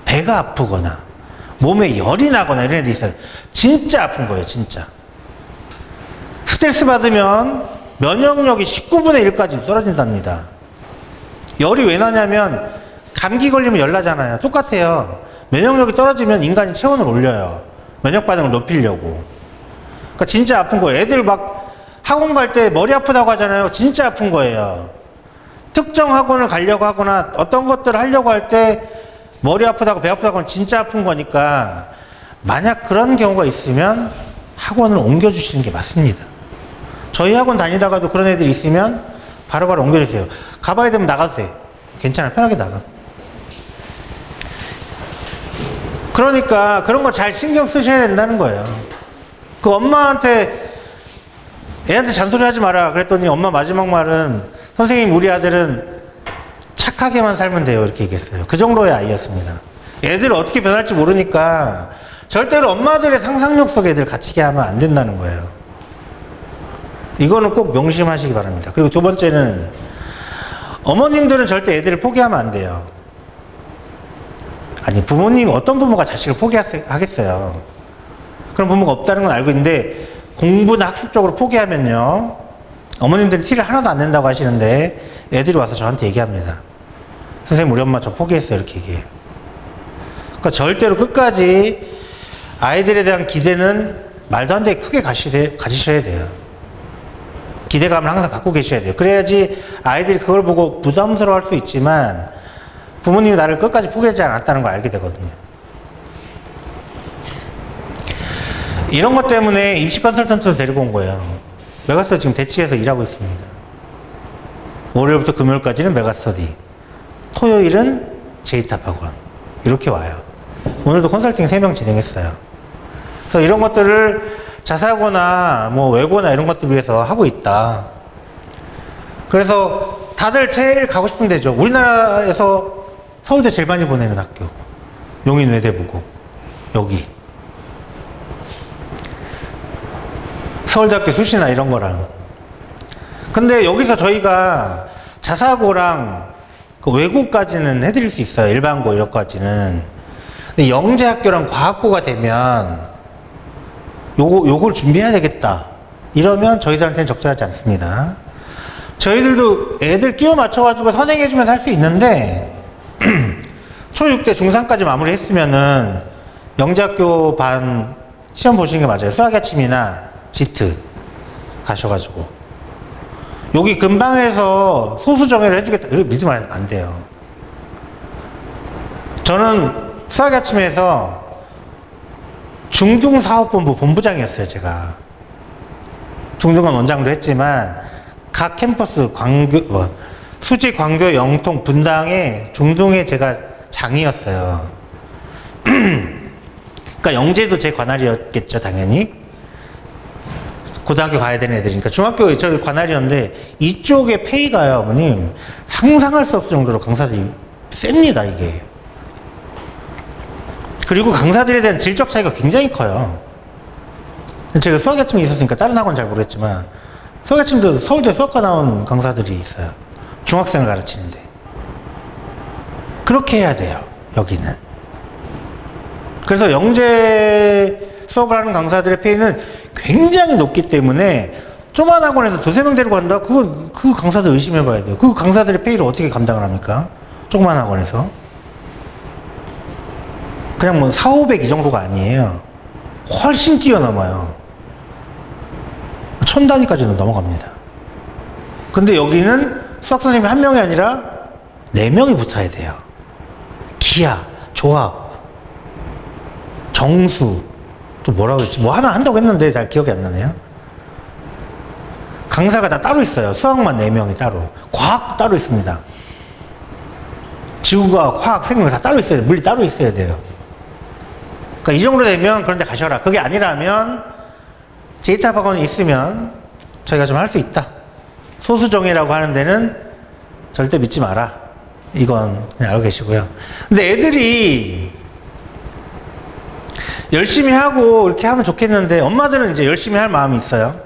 배가 아프거나 몸에 열이 나거나 이런 애들이 있어요. 진짜 아픈 거예요. 진짜. 스트레스 받으면 면역력이 19분의 1까지 떨어진답니다. 열이 왜 나냐면 감기 걸리면 열 나잖아요. 똑같아요. 면역력이 떨어지면 인간이 체온을 올려요. 면역 반응을 높이려고. 그러니까 진짜 아픈 거예요. 애들 막 학원 갈 때 머리 아프다고 하잖아요. 진짜 아픈 거예요. 특정 학원을 가려고 하거나 어떤 것들을 하려고 할 때 머리 아프다고 배 아프다고 하면 진짜 아픈 거니까 만약 그런 경우가 있으면 학원을 옮겨주시는 게 맞습니다. 저희 학원 다니다가도 그런 애들이 있으면 바로바로 옮겨주세요. 가봐야 되면 나가도 돼. 괜찮아. 편하게 나가. 그러니까 그런 거 잘 신경 쓰셔야 된다는 거예요. 그 엄마한테 애한테 잔소리 하지 마라 그랬더니 엄마 마지막 말은 선생님 우리 아들은 착하게만 살면 돼요 이렇게 얘기했어요. 그 정도의 아이였습니다. 애들 어떻게 변할지 모르니까 절대로 엄마들의 상상력 속에 애들 갇히게 하면 안 된다는 거예요. 이거는 꼭 명심하시기 바랍니다. 그리고 두 번째는 어머님들은 절대 애들을 포기하면 안 돼요. 아니 부모님 어떤 부모가 자식을 포기하겠어요. 그런 부모가 없다는 건 알고 있는데 공부나 학습적으로 포기하면요 어머님들이 티를 하나도 안 낸다고 하시는데 애들이 와서 저한테 얘기합니다. 선생님 우리 엄마 저 포기했어요 이렇게 얘기해요. 그러니까 절대로 끝까지 아이들에 대한 기대는 말도 안 되게 크게 가지셔야 돼요. 기대감을 항상 갖고 계셔야 돼요. 그래야지 아이들이 그걸 보고 부담스러워할 수 있지만 부모님이 나를 끝까지 포기하지 않았다는 걸 알게 되거든요. 이런 것 때문에 입시 컨설턴트를 데리고 온 거예요. 메가스터디 지금 대치에서 일하고 있습니다. 월요일부터 금요일까지는 메가스터디, 토요일은 제이탑학원 이렇게 와요. 오늘도 컨설팅 3명 진행했어요. 그래서 이런 것들을 자사고나 뭐 외고나 이런 것들 위해서 하고 있다. 그래서 다들 제일 가고 싶은 데죠. 우리나라에서 서울대 제일 많이 보내는 학교, 용인 외대부고, 여기 서울대학교 수시나 이런 거랑. 근데 여기서 저희가 자사고랑 그 외고까지는 해드릴 수 있어요. 일반고 이런 거까지는. 근데 영재학교랑 과학고가 되면 요걸 준비해야 되겠다 이러면 저희들한테는 적절하지 않습니다. 저희들도 애들 끼워 맞춰가지고 선행해주면서 할 수 있는데 초6 때 중3까지 마무리했으면은 영재학교 반 시험 보시는 게 맞아요. 수학아침이나 지트 가셔가지고 여기 근방에서 소수 정예를 해주겠다 이렇게 믿으면 안 돼요. 저는 수학아침에서 중등사업본부 본부장이었어요. 제가 중등관 원장도 했지만 각 캠퍼스 수지, 광교, 영통, 분당의 중등에 제가 장이었어요. 그러니까 영재도 제 관할이었겠죠, 당연히. 고등학교 가야 되는 애들이니까. 중학교 저 관할이었는데 이쪽에 페이가요, 어머님. 상상할 수 없을 정도로 강사들이 셉니다, 이게. 그리고 강사들에 대한 질적 차이가 굉장히 커요. 제가 수학아침이 있었으니까 다른 학원 잘 모르겠지만 수학아침도 서울대 수학과 나온 강사들이 있어요. 중학생을 가르치는데. 그렇게 해야 돼요, 여기는. 그래서 영재 수업을 하는 강사들의 페이는 굉장히 높기 때문에 조그만 학원에서 2~3명 데리고 간다? 그 강사들 의심해 봐야 돼요. 그 강사들의 페이를 어떻게 감당을 합니까? 조그만 학원에서. 그냥 뭐 400~500 이 정도가 아니에요. 훨씬 뛰어넘어요. 1000단위까지는 넘어갑니다. 근데 여기는 수학선생님이 1명이 아니라 4명이 붙어야 돼요. 기하, 조합, 정수, 또 뭐라고 했지? 뭐 하나 한다고 했는데 잘 기억이 안 나네요. 강사가 다 따로 있어요. 수학만 4명이 따로. 과학도 따로 있습니다. 지구과학, 화학, 생명 다 따로 있어야 돼요. 물리 따로 있어야 돼요. 그러니까 이 정도 되면 그런 데 가셔라. 그게 아니라면 제이탑 학원이 있으면 저희가 좀 할 수 있다. 소수정예라고 하는 데는 절대 믿지 마라. 이건 그냥 알고 계시고요. 근데 애들이 열심히 하고 이렇게 하면 좋겠는데 엄마들은 이제 열심히 할 마음이 있어요.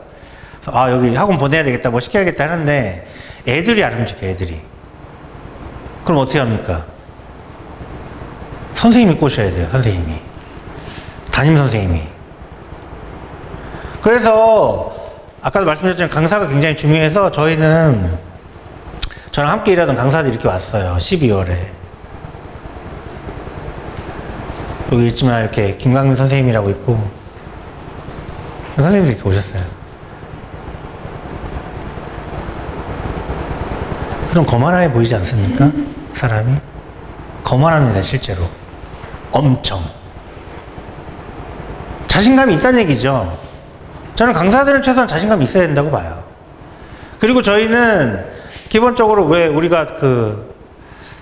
그래서 아, 여기 학원 보내야 되겠다, 뭐 시켜야겠다 하는데 애들이 안 움직여, 애들이. 그럼 어떻게 합니까? 선생님이 꼬셔야 돼요, 선생님이. 담임 선생님이. 그래서 아까도 말씀드렸지만 강사가 굉장히 중요해서 저희는 저랑 함께 일하던 강사들이 이렇게 왔어요. 12월에. 여기 있지만 이렇게 김강민 선생님이라고 있고 선생님들이 이렇게 오셨어요. 그럼 거만해 보이지 않습니까? 사람이? 거만합니다, 실제로. 엄청. 자신감이 있다는 얘기죠. 저는 강사들은 최소한 자신감이 있어야 된다고 봐요. 그리고 저희는 기본적으로 왜 우리가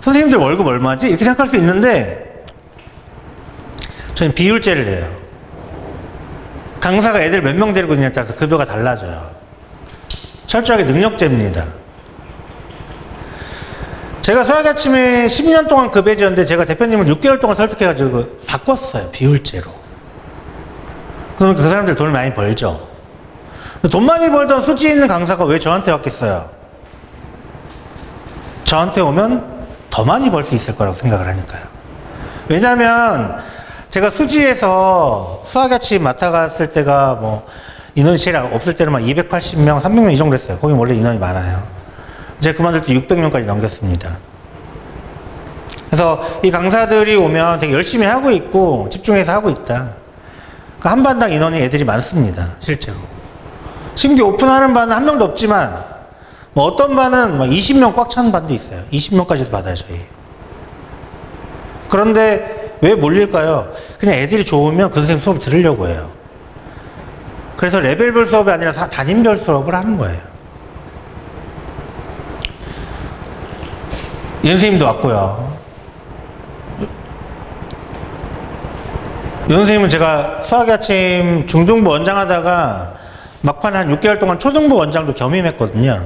선생님들 월급 얼마지? 이렇게 생각할 수 있는데 저희는 비율제를 해요. 강사가 애들 몇 명 데리고 있냐에 따라서 급여가 달라져요. 철저하게 능력제입니다. 제가 수학아침에 10년 동안 급여제였는데 제가 대표님을 6개월 동안 설득해가지고 바꿨어요. 비율제로. 그러면 그 사람들 돈을 많이 벌죠. 돈 많이 벌던 수지 있는 강사가 왜 저한테 왔겠어요? 저한테 오면 더 많이 벌 수 있을 거라고 생각을 하니까요. 왜냐면 제가 수지에서 수학아침 맡아갔을 때가 뭐 인원이 제일 없을 때는 막 280명, 300명 이 정도 했어요. 거기 원래 인원이 많아요. 제가 그만둘 때 600명까지 넘겼습니다. 그래서 이 강사들이 오면 되게 열심히 하고 있고 집중해서 하고 있다. 그 한 반당 인원이 애들이 많습니다. 실제로. 신규 오픈하는 반은 한 명도 없지만 뭐 어떤 반은 막 20명 꽉 찬 반도 있어요. 20명까지도 받아요, 저희. 그런데 왜 몰릴까요? 그냥 애들이 좋으면 그 선생님 수업을 들으려고 해요. 그래서 레벨별 수업이 아니라 담임별 수업을 하는 거예요. 이 선생님도 왔고요. 이 선생님은 제가 수학의 아침 중등부 원장 하다가 막판 한 6개월 동안 초등부 원장도 겸임했거든요.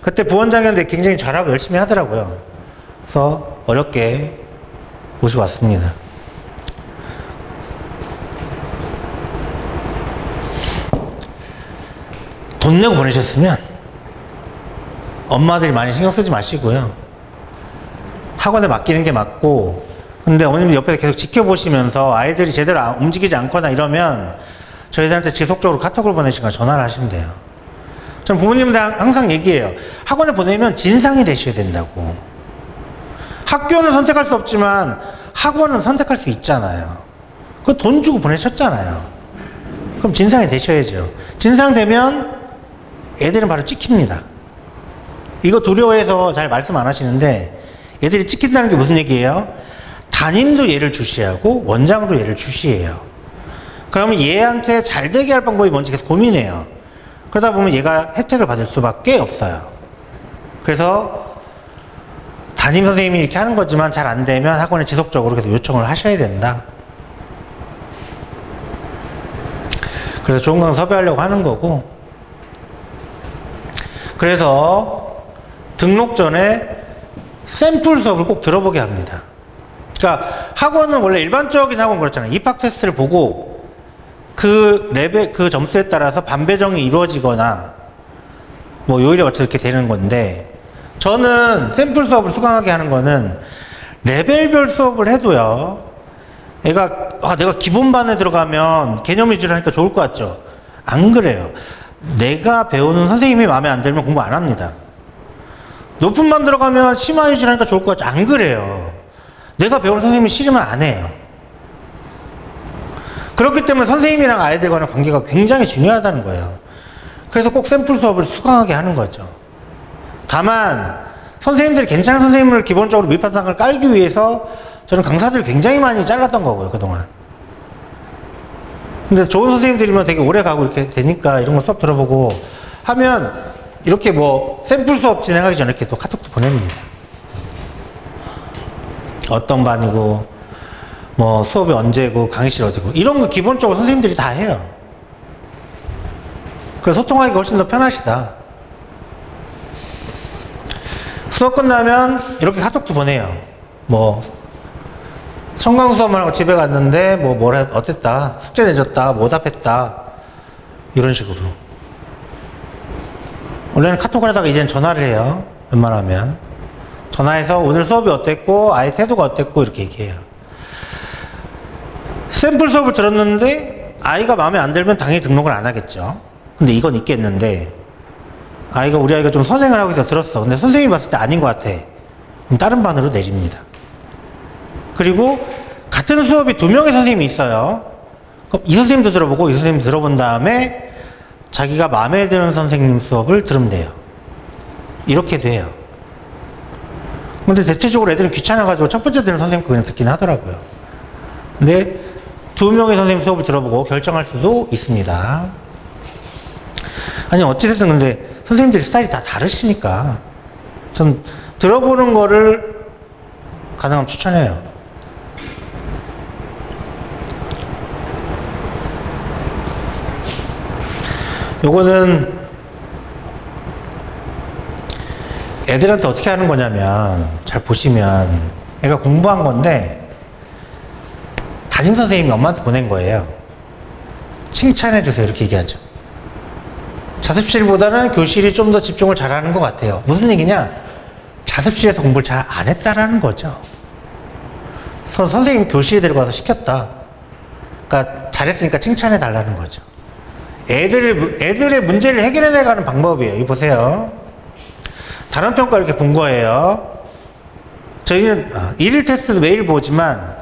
그때 부원장이었는데 굉장히 잘하고 열심히 하더라고요. 그래서 어렵게 모시고 왔습니다. 돈 내고 보내셨으면 엄마들이 많이 신경 쓰지 마시고요. 학원에 맡기는 게 맞고, 근데 어머님들 옆에서 계속 지켜보시면서 아이들이 제대로 움직이지 않거나 이러면 저희들한테 지속적으로 카톡을 보내시거나 전화를 하시면 돼요. 전 부모님들 항상 얘기해요. 학원에 보내면 진상이 되셔야 된다고. 학교는 선택할 수 없지만 학원은 선택할 수 있잖아요. 그 돈 주고 보내셨잖아요. 그럼 진상이 되셔야죠. 진상 되면 애들은 바로 찍힙니다. 이거 두려워해서 잘 말씀 안 하시는데, 애들이 찍힌다는 게 무슨 얘기예요? 담임도 얘를 주시하고 원장도 얘를 주시해요. 그러면 얘한테 잘 되게 할 방법이 뭔지 계속 고민해요. 그러다 보면 얘가 혜택을 받을 수밖에 없어요. 그래서 담임 선생님이 이렇게 하는 거지만 잘 안 되면 학원에 지속적으로 계속 요청을 하셔야 된다. 그래서 좋은 강사 섭외하려고 하는 거고, 그래서 등록 전에 샘플 수업을 꼭 들어보게 합니다. 그러니까 학원은 원래 일반적인 학원 그렇잖아요. 입학 테스트를 보고 그 레벨, 그 점수에 따라서 반배정이 이루어지거나 뭐 요일에 맞춰서 이렇게 되는 건데, 저는 샘플 수업을 수강하게 하는 거는 레벨별 수업을 해도요, 애가 내가 기본반에 들어가면 개념 위주로 하니까 좋을 것 같죠? 안 그래요. 내가 배우는 선생님이 마음에 안 들면 공부 안 합니다. 높은 반 들어가면 심화 위주로 하니까 좋을 것 같죠? 안 그래요. 내가 배우는 선생님이 싫으면 안 해요. 그렇기 때문에 선생님이랑 아이들과의 관계가 굉장히 중요하다는 거예요. 그래서 꼭 샘플 수업을 수강하게 하는 거죠. 다만 선생님들이 괜찮은 선생님을 기본적으로 밑바탕을 깔기 위해서 저는 강사들을 굉장히 많이 잘랐던 거고요, 그동안. 근데 좋은 선생님들이면 되게 오래 가고 이렇게 되니까 이런 거 수업 들어보고 하면 이렇게 뭐 샘플 수업 진행하기 전에 이렇게 또 카톡도 보냅니다. 어떤 반이고 뭐 수업이 언제고 강의실 어디고 이런 거 기본적으로 선생님들이 다 해요. 그래서 소통하기가 훨씬 더 편하시다. 수업 끝나면 이렇게 카톡도 보내요. 뭐 청강 수업만 하고 집에 갔는데 뭐라 어땠다, 숙제 내줬다, 뭐 답했다, 이런 식으로. 원래는 카톡을 하다가 이제는 전화를 해요. 웬만하면 전화해서 오늘 수업이 어땠고 아이 태도가 어땠고 이렇게 얘기해요. 샘플 수업을 들었는데 아이가 마음에 안 들면 당연히 등록을 안 하겠죠. 근데 이건 있겠는데, 우리 아이가 좀 선행을 하고 있어 들었어. 근데 선생님이 봤을 때 아닌 것 같아. 그럼 다른 반으로 내립니다. 그리고 같은 수업이 2명의 선생님이 있어요. 그럼 이 선생님도 들어보고 이 선생님도 들어본 다음에 자기가 마음에 드는 선생님 수업을 들으면 돼요. 이렇게 돼요. 근데 대체적으로 애들은 귀찮아가지고 첫 번째 들은 선생님 거 그냥 듣긴 하더라고요. 근데 2명의 선생님 수업을 들어보고 결정할 수도 있습니다. 아니 어찌됐든 근데 선생님들이 스타일이 다 다르시니까 전 들어보는 거를 가능하면 추천해요. 요거는 애들한테 어떻게 하는 거냐면, 잘 보시면 애가 공부한 건데 담임 선생님이 엄마한테 보낸 거예요. 칭찬해 주세요 이렇게 얘기하죠. 자습실보다는 교실이 좀 더 집중을 잘하는 것 같아요. 무슨 얘기냐? 자습실에서 공부를 잘 안 했다라는 거죠. 그래서 선생님이 교실에 데려가서 시켰다. 그러니까 잘했으니까 칭찬해 달라는 거죠. 애들의 문제를 해결해 나가는 방법이에요. 이 보세요. 단원평가 이렇게 본 거예요. 저희는 일일 테스트도 매일 보지만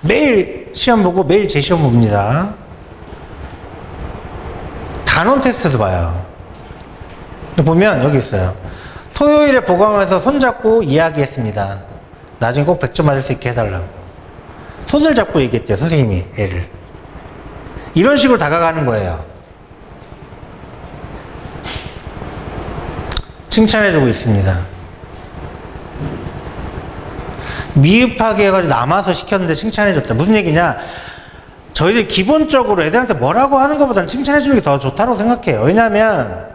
매일 시험 보고 매일 재시험 봅니다. 단원 테스트도 봐요. 보면 여기 있어요. 토요일에 보강해서 손잡고 이야기했습니다. 나중에 꼭 100점 맞을 수 있게 해달라고. 손을 잡고 얘기했대요, 선생님이 애를. 이런 식으로 다가가는 거예요. 칭찬해주고 있습니다. 미흡하게 해가지고 남아서 시켰는데 칭찬해줬다. 무슨 얘기냐? 저희들 기본적으로 애들한테 뭐라고 하는 것보다는 칭찬해주는 게 더 좋다고 생각해요. 왜냐하면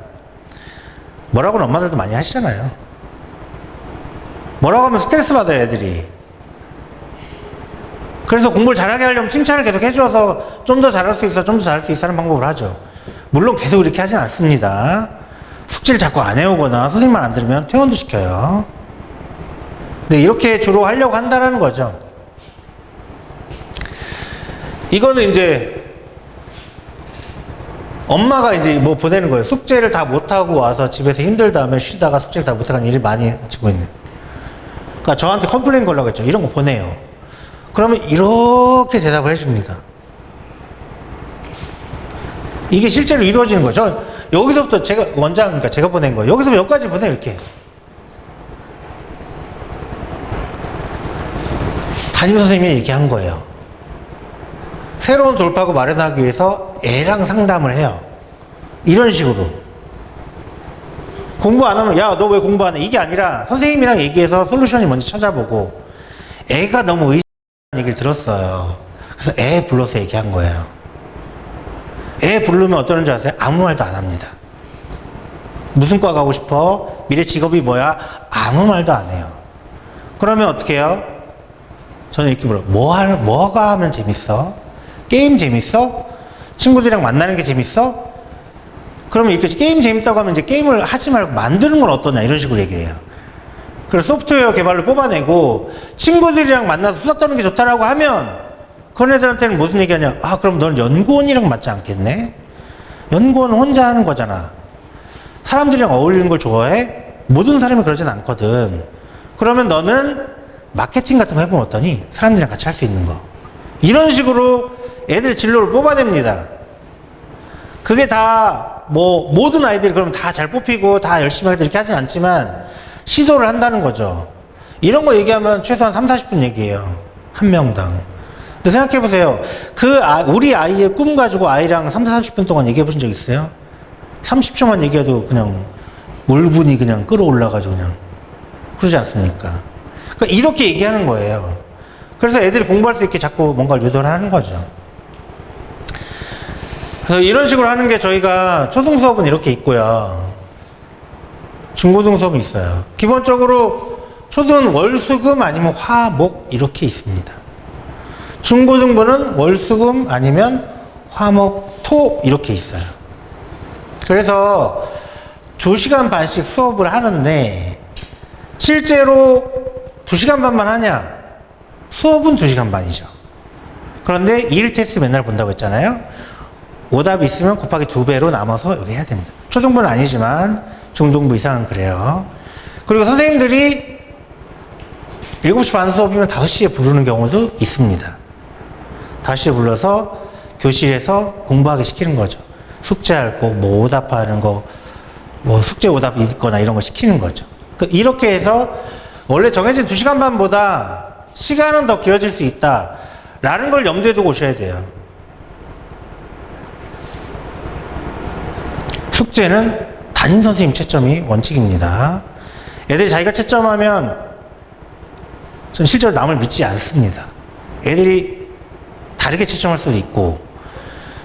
뭐라고는 엄마들도 많이 하시잖아요. 뭐라고 하면 스트레스 받아요, 애들이. 그래서 공부를 잘하게 하려면 칭찬을 계속 해줘서 좀 더 잘할 수 있어, 좀 더 잘할 수 있어 하는 방법을 하죠. 물론 계속 이렇게 하진 않습니다. 숙제를 자꾸 안 해오거나 선생님만 안 들으면 퇴원도 시켜요. 근데 이렇게 주로 하려고 한다는 거죠. 이거는 이제 엄마가 이제 뭐 보내는 거예요. 숙제를 다 못하고 와서 집에서 힘들다 하면 쉬다가 숙제를 다 못하는 일이 많이 지고 있는. 그러니까 저한테 컴플레인 걸라고 했죠. 이런 거 보내요. 그러면 이렇게 대답을 해줍니다. 이게 실제로 이루어지는 거죠. 여기서부터 제가 그러니까 제가 보낸 거예요. 여기서 여기까지 보내요. 이렇게. 담임선생님이 얘기한 거예요. 새로운 돌파구 마련하기 위해서 애랑 상담을 해요. 이런 식으로. 공부 안 하면 야, 너 왜 공부 안 해? 이게 아니라 선생님이랑 얘기해서 솔루션이 뭔지 찾아보고 애가 너무 의심하는 얘기를 들었어요. 그래서 애 불러서 얘기한 거예요. 애 부르면 어쩌는 줄 아세요? 아무 말도 안 합니다. 무슨 과 가고 싶어? 미래 직업이 뭐야? 아무 말도 안 해요. 그러면 어떻게 해요? 저는 이렇게 물어요. 뭐가 하면 재밌어? 게임 재밌어? 친구들이랑 만나는 게 재밌어? 그러면 이렇게 게임 재밌다고 하면 이제 게임을 하지 말고 만드는 건 어떠냐 이런 식으로 얘기해요. 그래서 소프트웨어 개발을 뽑아내고 친구들이랑 만나서 수다 떠는 게 좋다라고 하면 그런 애들한테는 무슨 얘기하냐? 아, 그럼 넌 연구원이랑 맞지 않겠네? 연구원은 혼자 하는 거잖아. 사람들이랑 어울리는 걸 좋아해? 모든 사람이 그러진 않거든. 그러면 너는 마케팅 같은 거 해보면 어떠니? 사람들이랑 같이 할 수 있는 거. 이런 식으로 애들 진로를 뽑아냅니다. 그게 다 뭐 모든 아이들이 그럼 다 잘 뽑히고 다 열심히 하게 이렇게 하진 않지만 시도를 한다는 거죠. 이런 거 얘기하면 최소한 3, 40분 얘기해요. 한 명당. 근데 생각해 보세요. 우리 아이의 꿈 가지고 아이랑 3, 40분 동안 얘기해 보신 적 있어요? 30초만 얘기해도 그냥 물분이 그냥 끌어올라가지고 그냥 그러지 않습니까? 그러니까 이렇게 얘기하는 거예요. 그래서 애들이 공부할 수 있게 자꾸 뭔가를 유도를 하는 거죠. 그래서 이런 식으로 하는 게 저희가 초등 수업은 이렇게 있고요. 중고등 수업은 있어요. 기본적으로 초등은 월수금 아니면 화목 이렇게 있습니다. 중고등부는 월수금 아니면 화목 토 이렇게 있어요. 그래서 2시간 반씩 수업을 하는데 실제로 2시간 반만 하냐? 수업은 2시간 반이죠. 그런데 2일 테스트 맨날 본다고 했잖아요. 오답이 있으면 곱하기 2배로 남아서 여기 해야 됩니다. 초등부는 아니지만 중등부 이상은 그래요. 그리고 선생님들이 7시 반 수업이면 5시에 부르는 경우도 있습니다. 5시에 불러서 교실에서 공부하게 시키는 거죠. 숙제할 거, 뭐 오답하는 거, 뭐 숙제 오답 있거나 이런 거 시키는 거죠. 이렇게 해서 원래 정해진 2시간 반보다 시간은 더 길어질 수 있다 라는 걸 염두에 두고 오셔야 돼요. 숙제는 담임선생님 채점이 원칙입니다. 애들이 자기가 채점하면 전 실제로 남을 믿지 않습니다. 애들이 다르게 채점할 수도 있고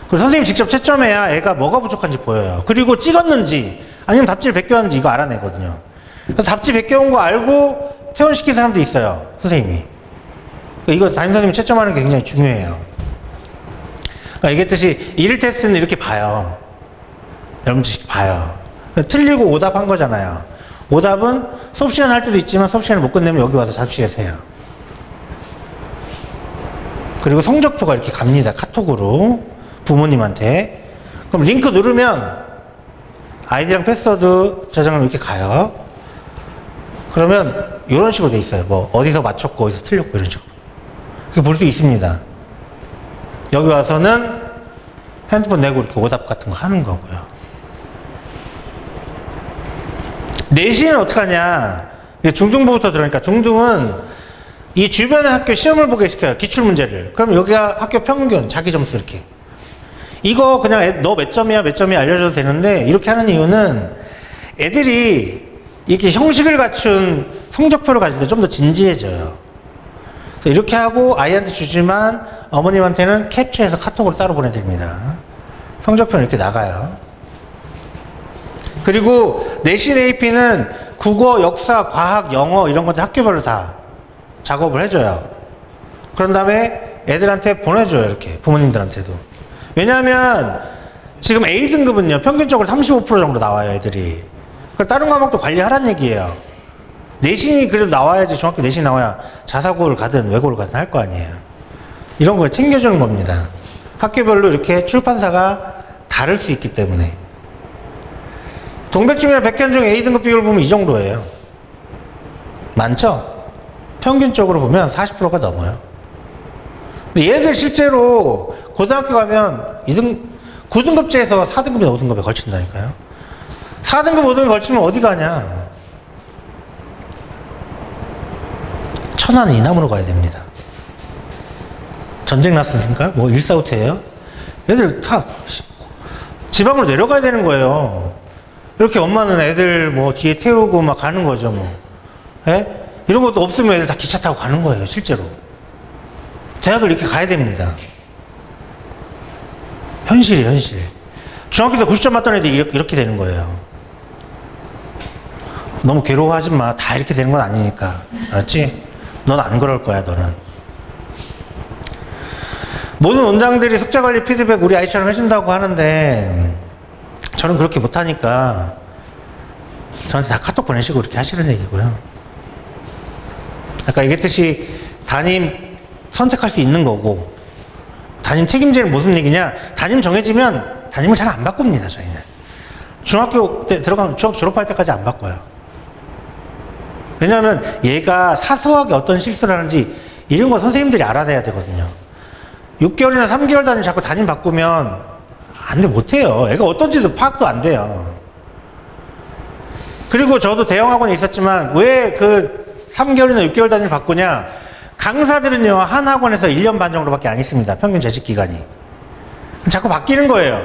그리고 선생님이 직접 채점해야 애가 뭐가 부족한지 보여요. 그리고 찍었는지 아니면 답지를 베껴왔는지 이거 알아내거든요. 그래서 답지 베껴온 거 알고 퇴원시킨 사람도 있어요. 선생님이. 이거 담임선생님이 채점하는 게 굉장히 중요해요. 그러니까 얘기했듯이 1일 테스트는 이렇게 봐요. 여러분들 봐요. 틀리고 오답한 거잖아요. 오답은 수업시간 할 때도 있지만 수업시간을 못 끝내면 여기 와서 자습실에서 해요. 그리고 성적표가 이렇게 갑니다. 카톡으로 부모님한테. 그럼 링크 누르면 아이디랑 패스워드 저장을 이렇게 가요. 그러면 이런 식으로 돼 있어요. 뭐 어디서 맞췄고 어디서 틀렸고 이런 식으로. 그렇게 볼 수 있습니다. 여기 와서는 핸드폰 내고 이렇게 오답 같은 거 하는 거고요. 내신은 어떡하냐. 중등부부터 들어가니까 중등은 이 주변의 학교 시험을 보게 시켜요. 기출문제를. 그럼 여기가 학교 평균, 자기 점수 이렇게. 이거 그냥 너 몇 점이야 몇 점이야 알려줘도 되는데 이렇게 하는 이유는 애들이 이렇게 형식을 갖춘 성적표를 가질 때 좀 더 진지해져요. 그래서 이렇게 하고 아이한테 주지만 어머님한테는 캡처해서 카톡으로 따로 보내드립니다. 성적표는 이렇게 나가요. 그리고 내신 AP는 국어, 역사, 과학, 영어 이런 것들 학교별로 다 작업을 해줘요. 그런 다음에 애들한테 보내줘요. 이렇게 부모님들한테도. 왜냐하면 지금 A등급은요 평균적으로 35% 정도 나와요 애들이. 그러니까 다른 과목도 관리하란 얘기예요. 내신이 그래도 나와야지, 중학교 내신이 나와야 자사고를 가든 외고를 가든 할 거 아니에요. 이런 걸 챙겨주는 겁니다. 학교별로 이렇게 출판사가 다를 수 있기 때문에. 동백중이나 백현중 A등급 비율을 보면 이 정도예요. 많죠? 평균적으로 보면 40%가 넘어요. 근데 얘들 실제로 고등학교 가면 9등급제에서 4등급이나 5등급에 걸친다니까요. 4등급, 5등급에 걸치면 어디 가냐? 천안 이남으로 가야 됩니다. 전쟁 났으니까? 뭐 일사후퇴예요? 애들 다 지방으로 내려가야 되는 거예요. 이렇게 엄마는 애들 뭐 뒤에 태우고 막 가는 거죠, 뭐. 예? 이런 것도 없으면 애들 다 기차 타고 가는 거예요, 실제로. 대학을 이렇게 가야 됩니다. 현실이에요, 현실. 중학교 때 90점 맞던 애들이 이렇게 되는 거예요. 너무 괴로워하지 마. 다 이렇게 되는 건 아니니까. 알았지? 넌 안 그럴 거야, 너는. 모든 원장들이 숙제관리 피드백 우리 아이처럼 해준다고 하는데 저는 그렇게 못하니까 저한테 다 카톡 보내시고 이렇게 하시는 얘기고요. 아까 얘기했듯이 담임 선택할 수 있는 거고, 담임 책임제는 무슨 얘기냐? 담임 정해지면 담임을 잘 안 바꿉니다, 저희는. 중학교 때 중학 졸업할 때까지 안 바꿔요. 왜냐하면 얘가 사소하게 어떤 실수를 하는지 이런 거 선생님들이 알아내야 되거든요. 6개월이나 3개월 단위 자꾸 담임 바꾸면 안 돼, 못해요. 애가 어떤지도 파악도 안 돼요. 그리고 저도 대형학원에 있었지만 왜 그 3개월이나 6개월 단위를 바꾸냐? 강사들은요, 한 학원에서 1년 반 정도밖에 안 있습니다. 평균 재직 기간이. 자꾸 바뀌는 거예요.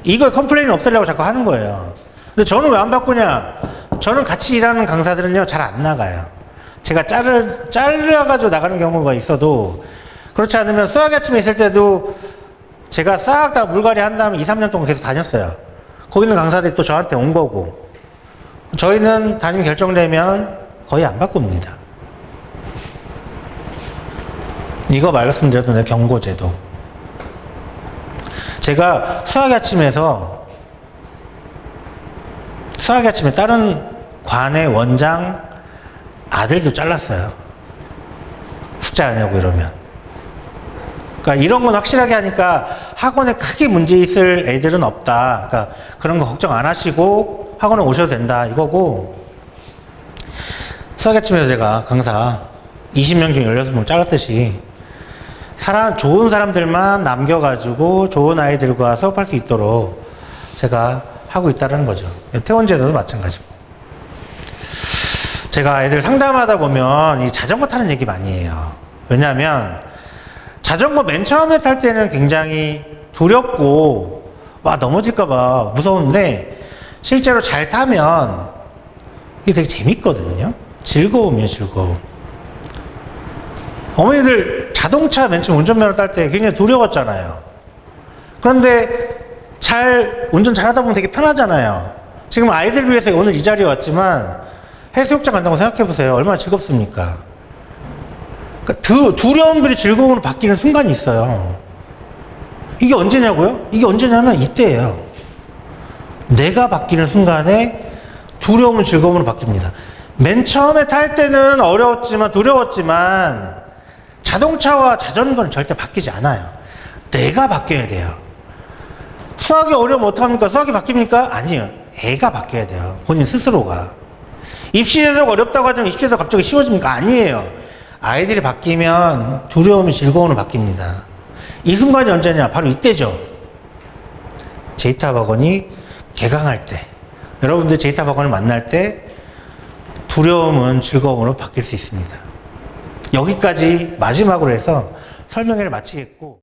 이걸 컴플레인 없애려고 자꾸 하는 거예요. 근데 저는 왜 안 바꾸냐? 저는 같이 일하는 강사들은요, 잘 안 나가요. 제가 잘라가지고 나가는 경우가 있어도, 그렇지 않으면 수학의 아침에 있을 때도 제가 싹 다 물갈이 한 다음에 2, 3년 동안 계속 다녔어요. 거기 있는 강사들이 또 저한테 온 거고. 저희는 담임 결정되면 거의 안 바꿉니다. 이거 말씀드렸던 경고제도. 제가 수학의 아침에 다른 관의 원장 아들도 잘랐어요. 숙제 안 하고 이러면. 그러니까 이런 건 확실하게 하니까 학원에 크게 문제 있을 애들은 없다. 그러니까 그런 거 걱정 안 하시고 학원에 오셔도 된다, 이거고. 수학의 아침에서 제가 강사 20명 중 16명 잘랐듯이 좋은 사람들만 남겨가지고 좋은 아이들과 수업할 수 있도록 제가 하고 있다는 거죠. 태원제도도 마찬가지고. 제가 애들 상담하다 보면 이 자전거 타는 얘기 많이 해요. 왜냐하면 자전거 맨 처음에 탈 때는 굉장히 두렵고 넘어질까봐 무서운데 실제로 잘 타면 이게 되게 재밌거든요. 즐거움이에요, 즐거움. 어머니들 자동차 맨 처음 운전면허 딸 때 굉장히 두려웠잖아요. 그런데 운전 잘하다 보면 되게 편하잖아요. 지금 아이들 위해서 오늘 이 자리에 왔지만 해수욕장 간다고 생각해보세요. 얼마나 즐겁습니까? 그러니까 두려움들이 즐거움으로 바뀌는 순간이 있어요. 이게 언제냐고요? 이게 언제냐면 이때예요. 내가 바뀌는 순간에 두려움은 즐거움으로 바뀝니다. 맨 처음에 탈 때는 어려웠지만 두려웠지만 자동차와 자전거는 절대 바뀌지 않아요. 내가 바뀌어야 돼요. 수학이 어려우면 어떡합니까? 수학이 바뀝니까? 아니에요. 애가 바뀌어야 돼요. 본인 스스로가. 입시제도가 어렵다고 하지만 입시제도가 갑자기 쉬워집니까? 아니에요. 아이들이 바뀌면 두려움이 즐거움으로 바뀝니다. 이 순간이 언제냐? 바로 이때죠. 제이탑학원이 개강할 때, 여러분들 제이탑학원을 만날 때 두려움은 즐거움으로 바뀔 수 있습니다. 여기까지 마지막으로 해서 설명회를 마치겠고